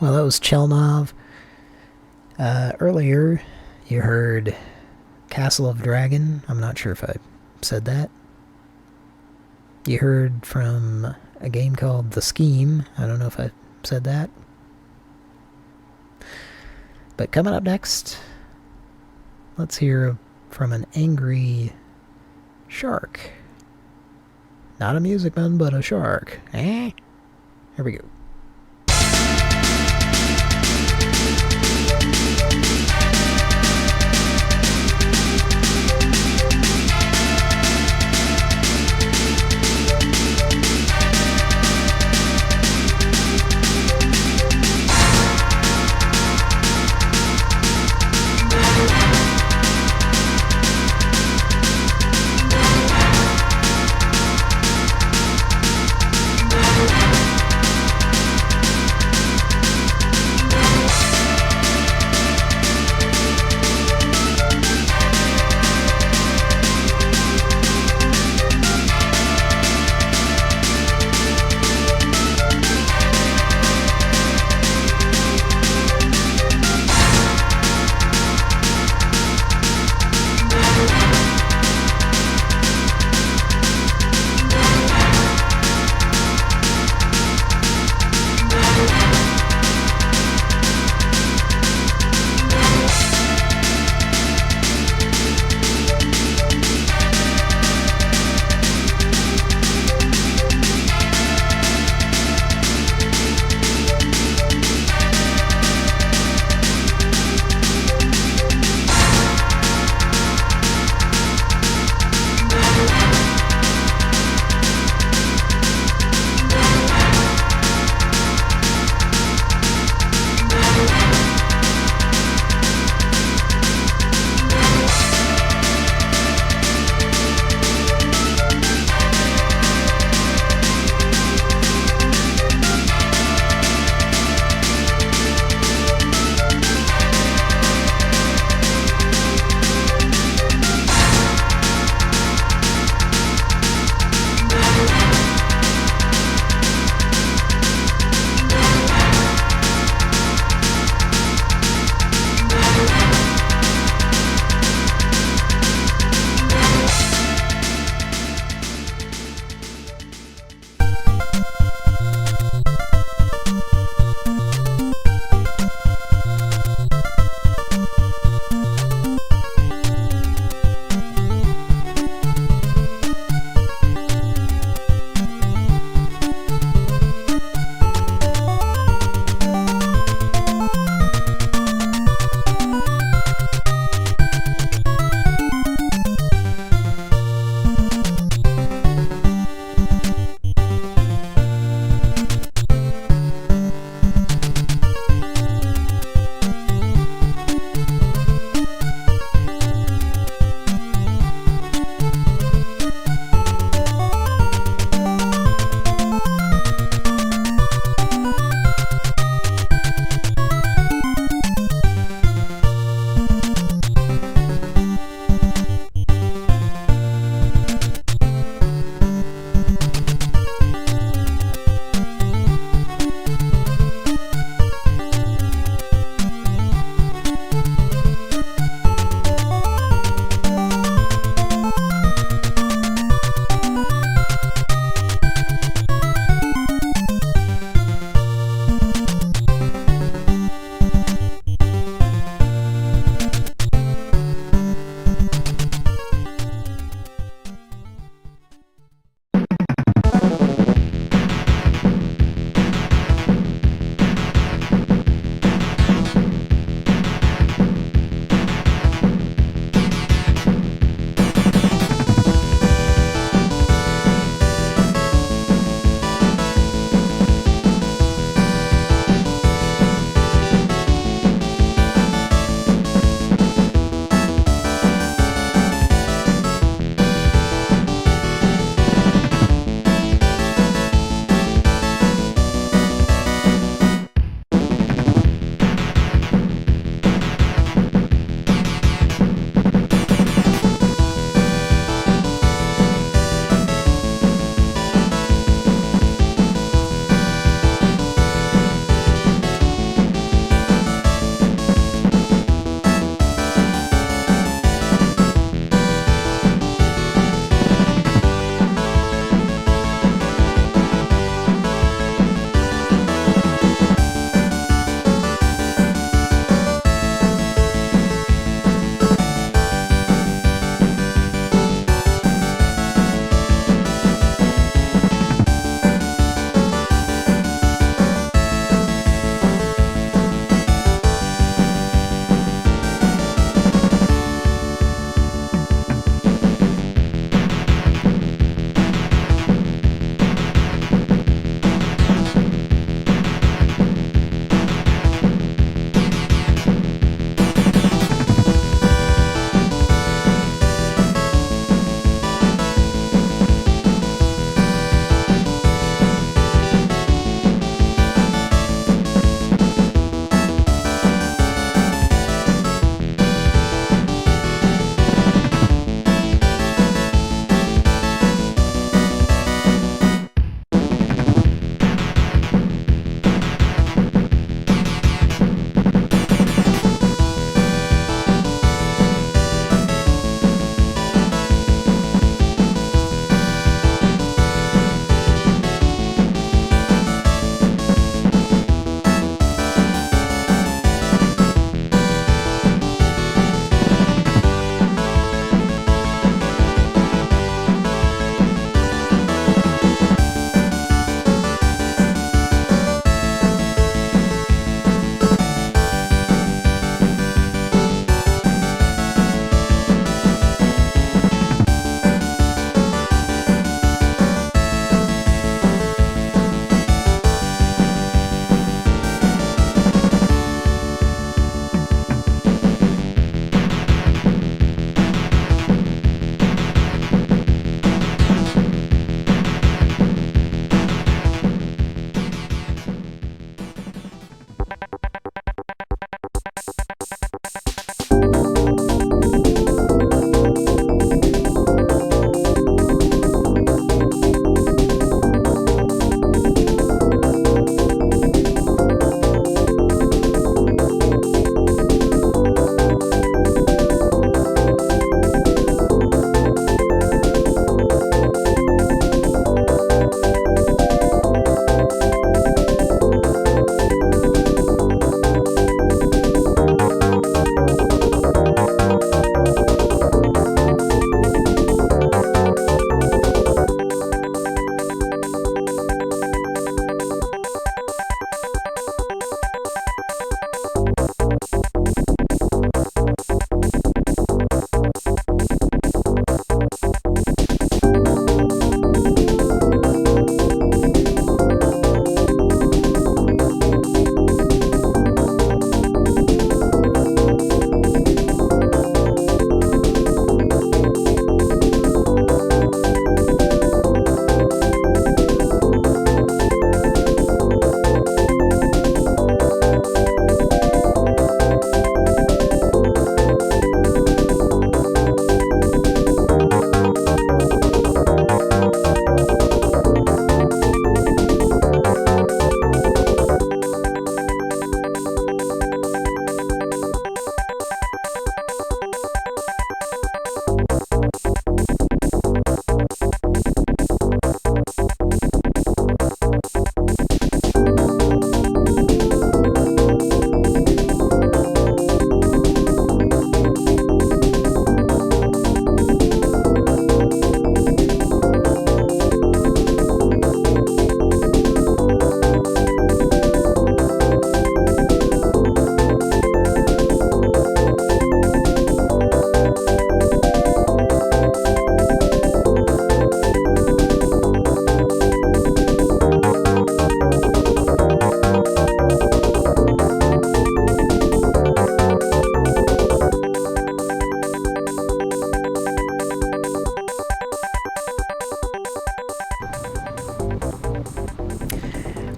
Well, that was Chelnov. Earlier, you heard Castle of Dragon. I'm not sure if I said that. You heard from a game called The Scheme. I don't know if I said that. But coming up next, let's hear from an angry shark. Not a music man, but a shark. Eh? Here we go.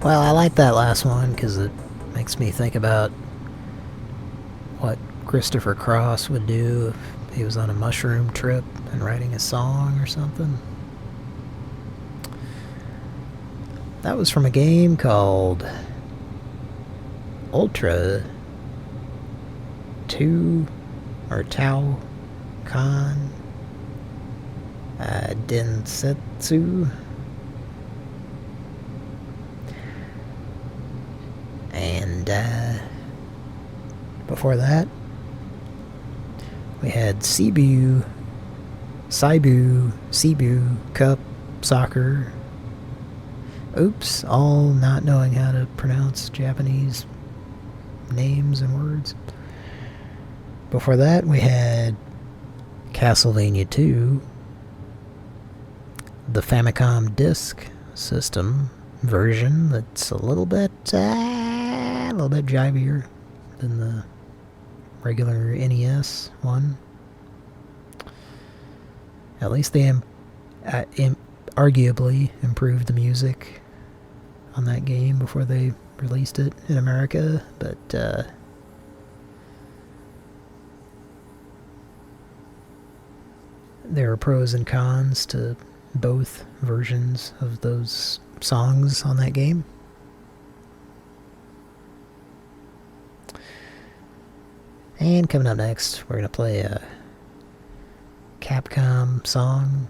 Well, I like that last one because it makes me think about what Christopher Cross would do if he was on a mushroom trip and writing a song or something. That was from a game called Ultra 2 or Tau Kan Densetsu. And before that, we had Cebu Cup Soccer. Oops, all not knowing how to pronounce Japanese names and words. Before that, we had Castlevania 2, the Famicom Disk System version that's a little bit jivier than the regular NES one. At least they arguably improved the music on that game before they released it in America, but there are pros and cons to both versions of those songs on that game. And coming up next, we're going to play a Capcom song.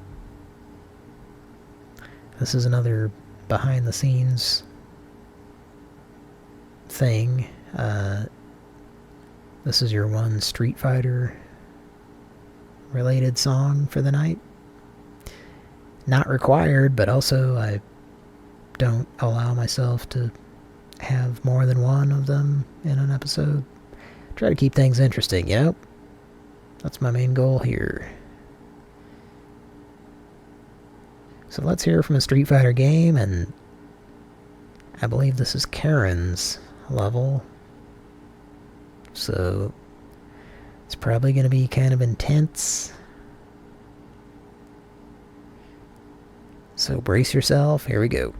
This is another behind-the-scenes thing. This is your one Street Fighter related song for the night. Not required, but also I don't allow myself to have more than one of them in an episode. Try to keep things interesting, you know? That's my main goal here. So let's hear from a Street Fighter game, and I believe this is Karen's level. So it's probably going to be kind of intense. So brace yourself, here we go.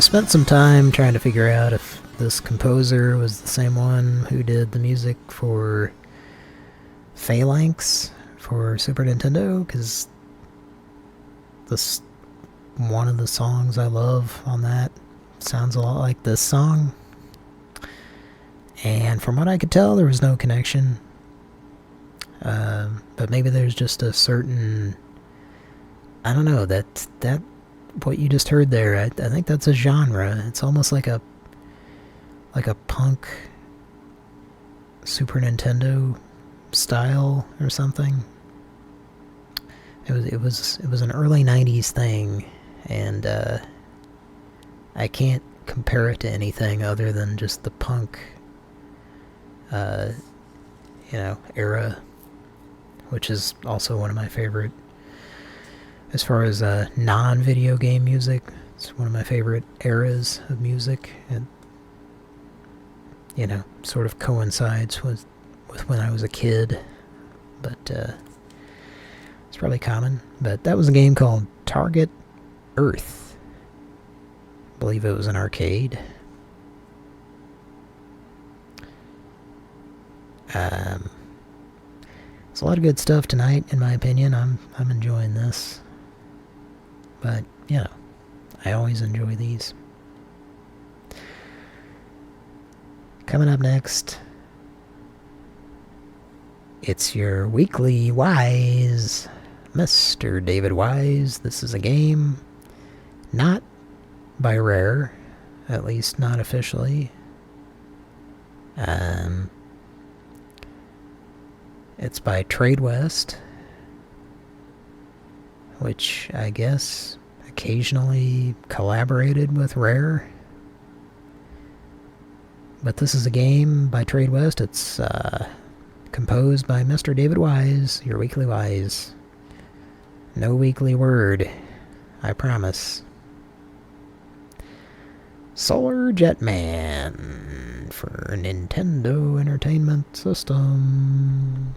spent some time trying to figure out if this composer was the same one who did the music for Phalanx for Super Nintendo, because this one of the songs I love on that sounds a lot like this song. And from what I could tell, there was no connection. But maybe there's just a certain... I don't know, that what you just heard there, I think that's a genre. It's almost like a punk Super Nintendo style or something. It was an early 90s thing, and I can't compare it to anything other than just the punk era, which is also one of my favorite. As far as non-video game music, it's one of my favorite eras of music. And, sort of coincides with when I was a kid. But it's probably common. But that was a game called Target Earth. I believe it was an arcade. There's a lot of good stuff tonight, in my opinion. I'm enjoying this. But, I always enjoy these. Coming up next, it's your weekly Wise, Mr. David Wise. This is a game not by Rare, at least not officially. It's by Tradewest, which I guess occasionally collaborated with Rare. But this is a game by Tradewest. It's composed by Mr. David Wise, your weekly Wise. No weekly word, I promise. Solar Jetman for Nintendo Entertainment System.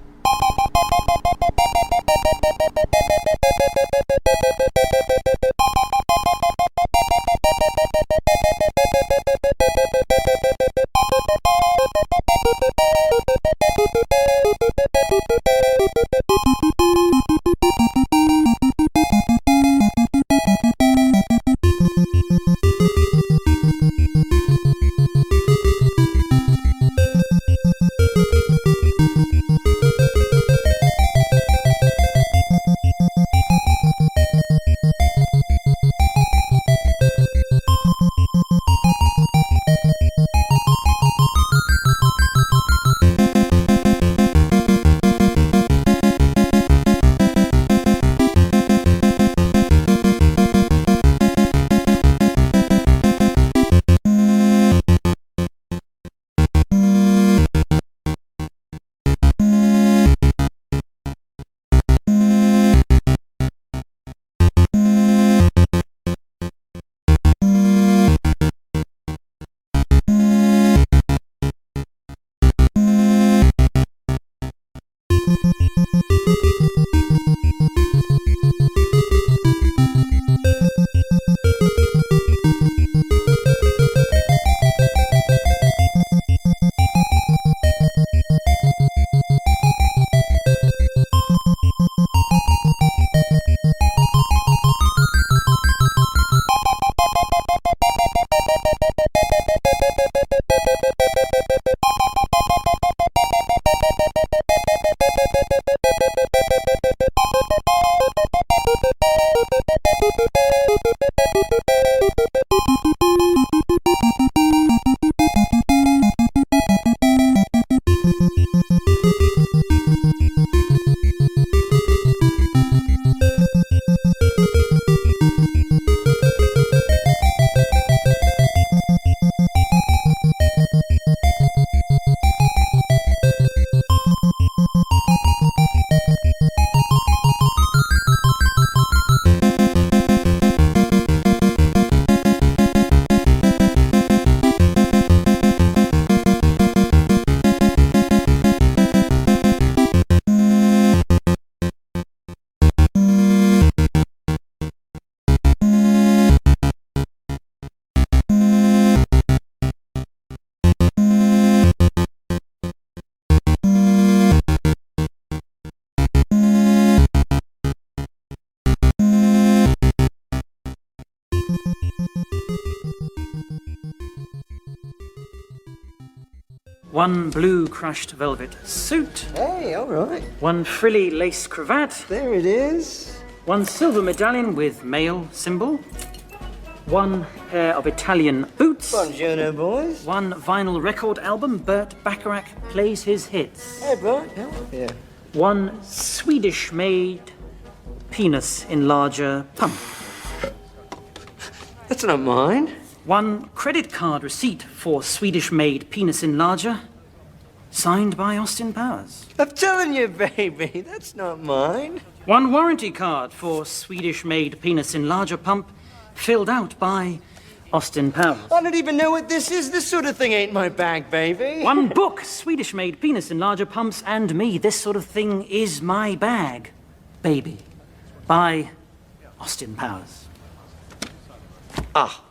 1 blue crushed velvet suit, Hey, all right. 1 frilly lace cravat, There it is. 1 silver medallion with male symbol, 1 pair of Italian boots, Buongiorno, boys. 1 vinyl record album, Burt Bacharach plays his hits, Hey, bro. Yeah. 1 Swedish-made penis enlarger pump, That's not mine. 1 credit card receipt for Swedish-made penis enlarger, signed by Austin Powers. I'm telling you, baby, that's not mine. 1 warranty card for Swedish-made penis enlarger pump, filled out by Austin Powers. I don't even know what this is. This sort of thing ain't my bag, baby. 1 book, Swedish-made penis enlarger pumps and me. This sort of thing is my bag, baby, by Austin Powers. Ah.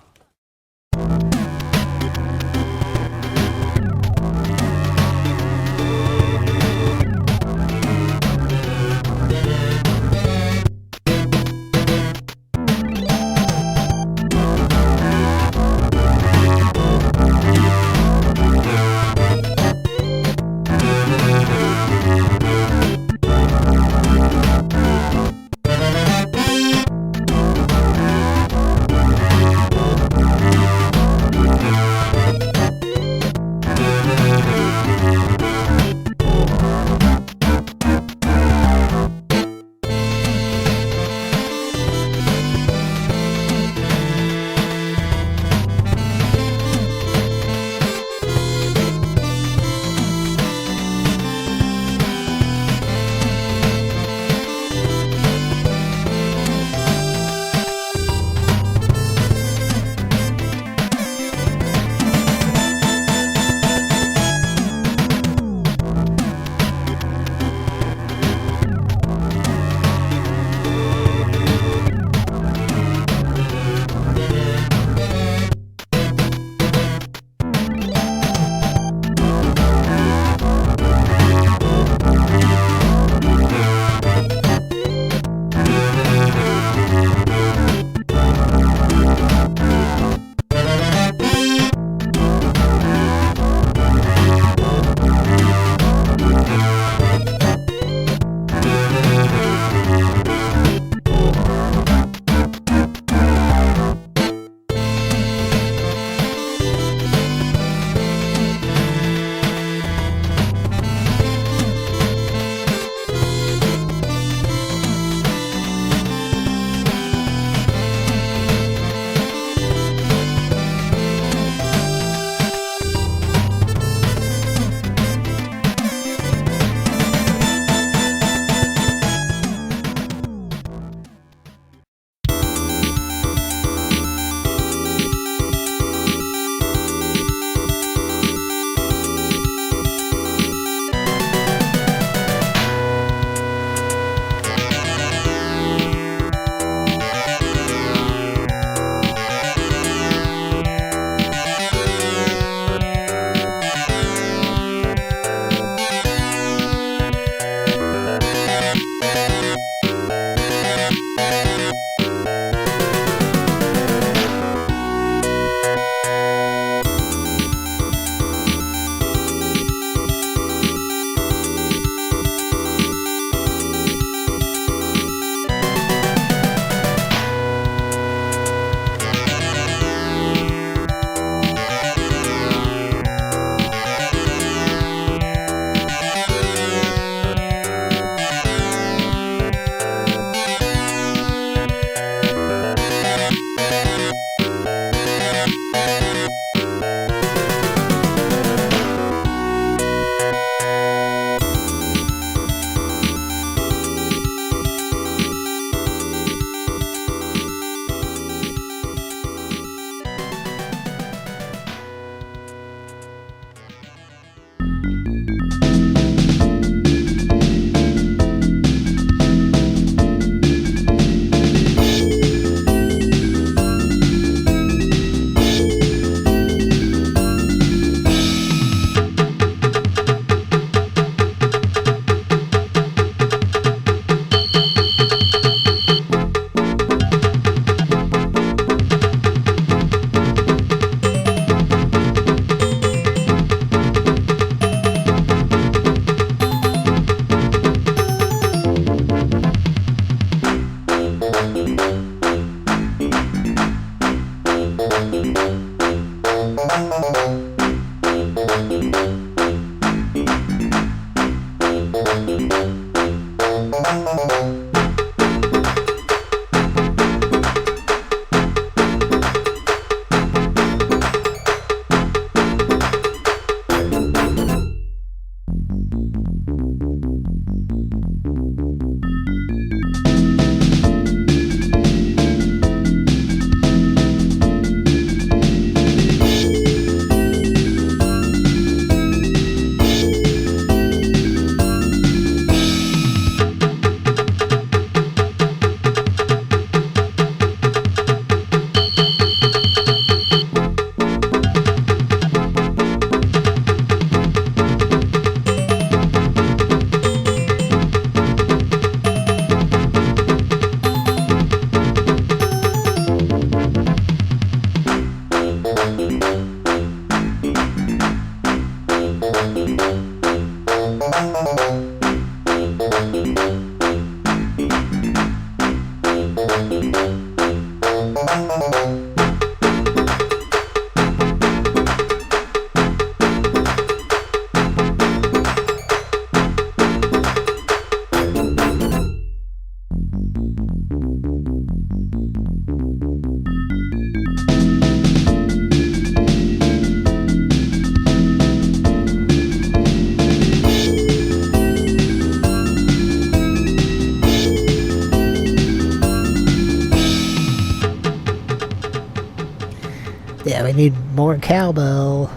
We need more cowbell.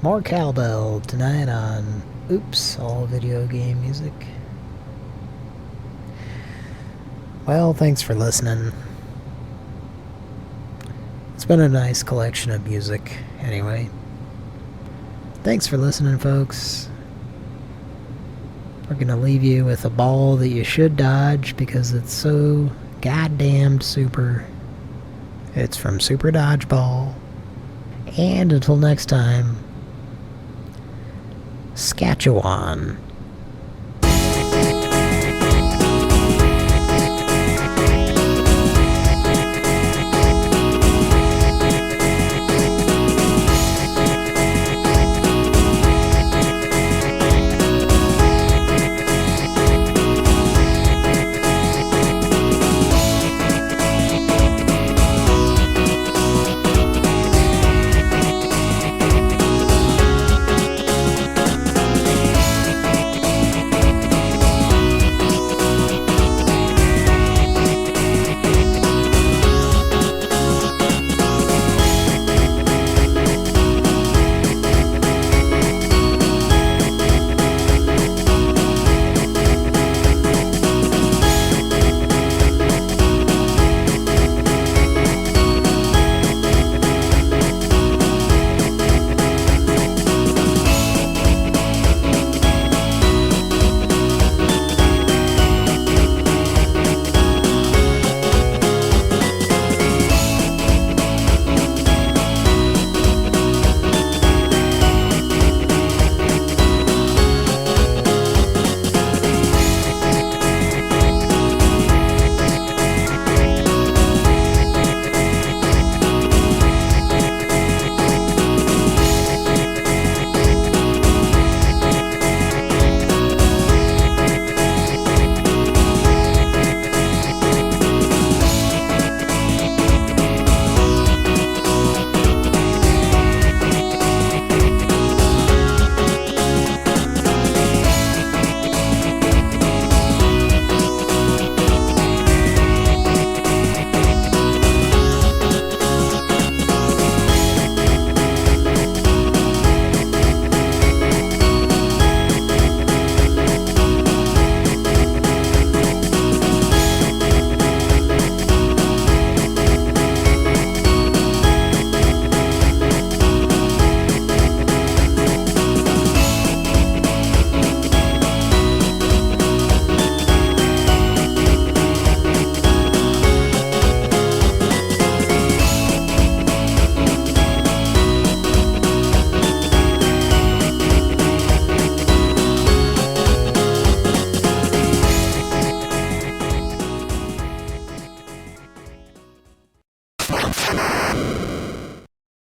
More cowbell tonight on Oops, All Video Game Music. Well, thanks for listening. It's been a nice collection of music, anyway. Thanks for listening, folks. We're gonna leave you with a ball that you should dodge because it's so goddamn super. It's from Super Dodgeball. And until next time, Saskatchewan.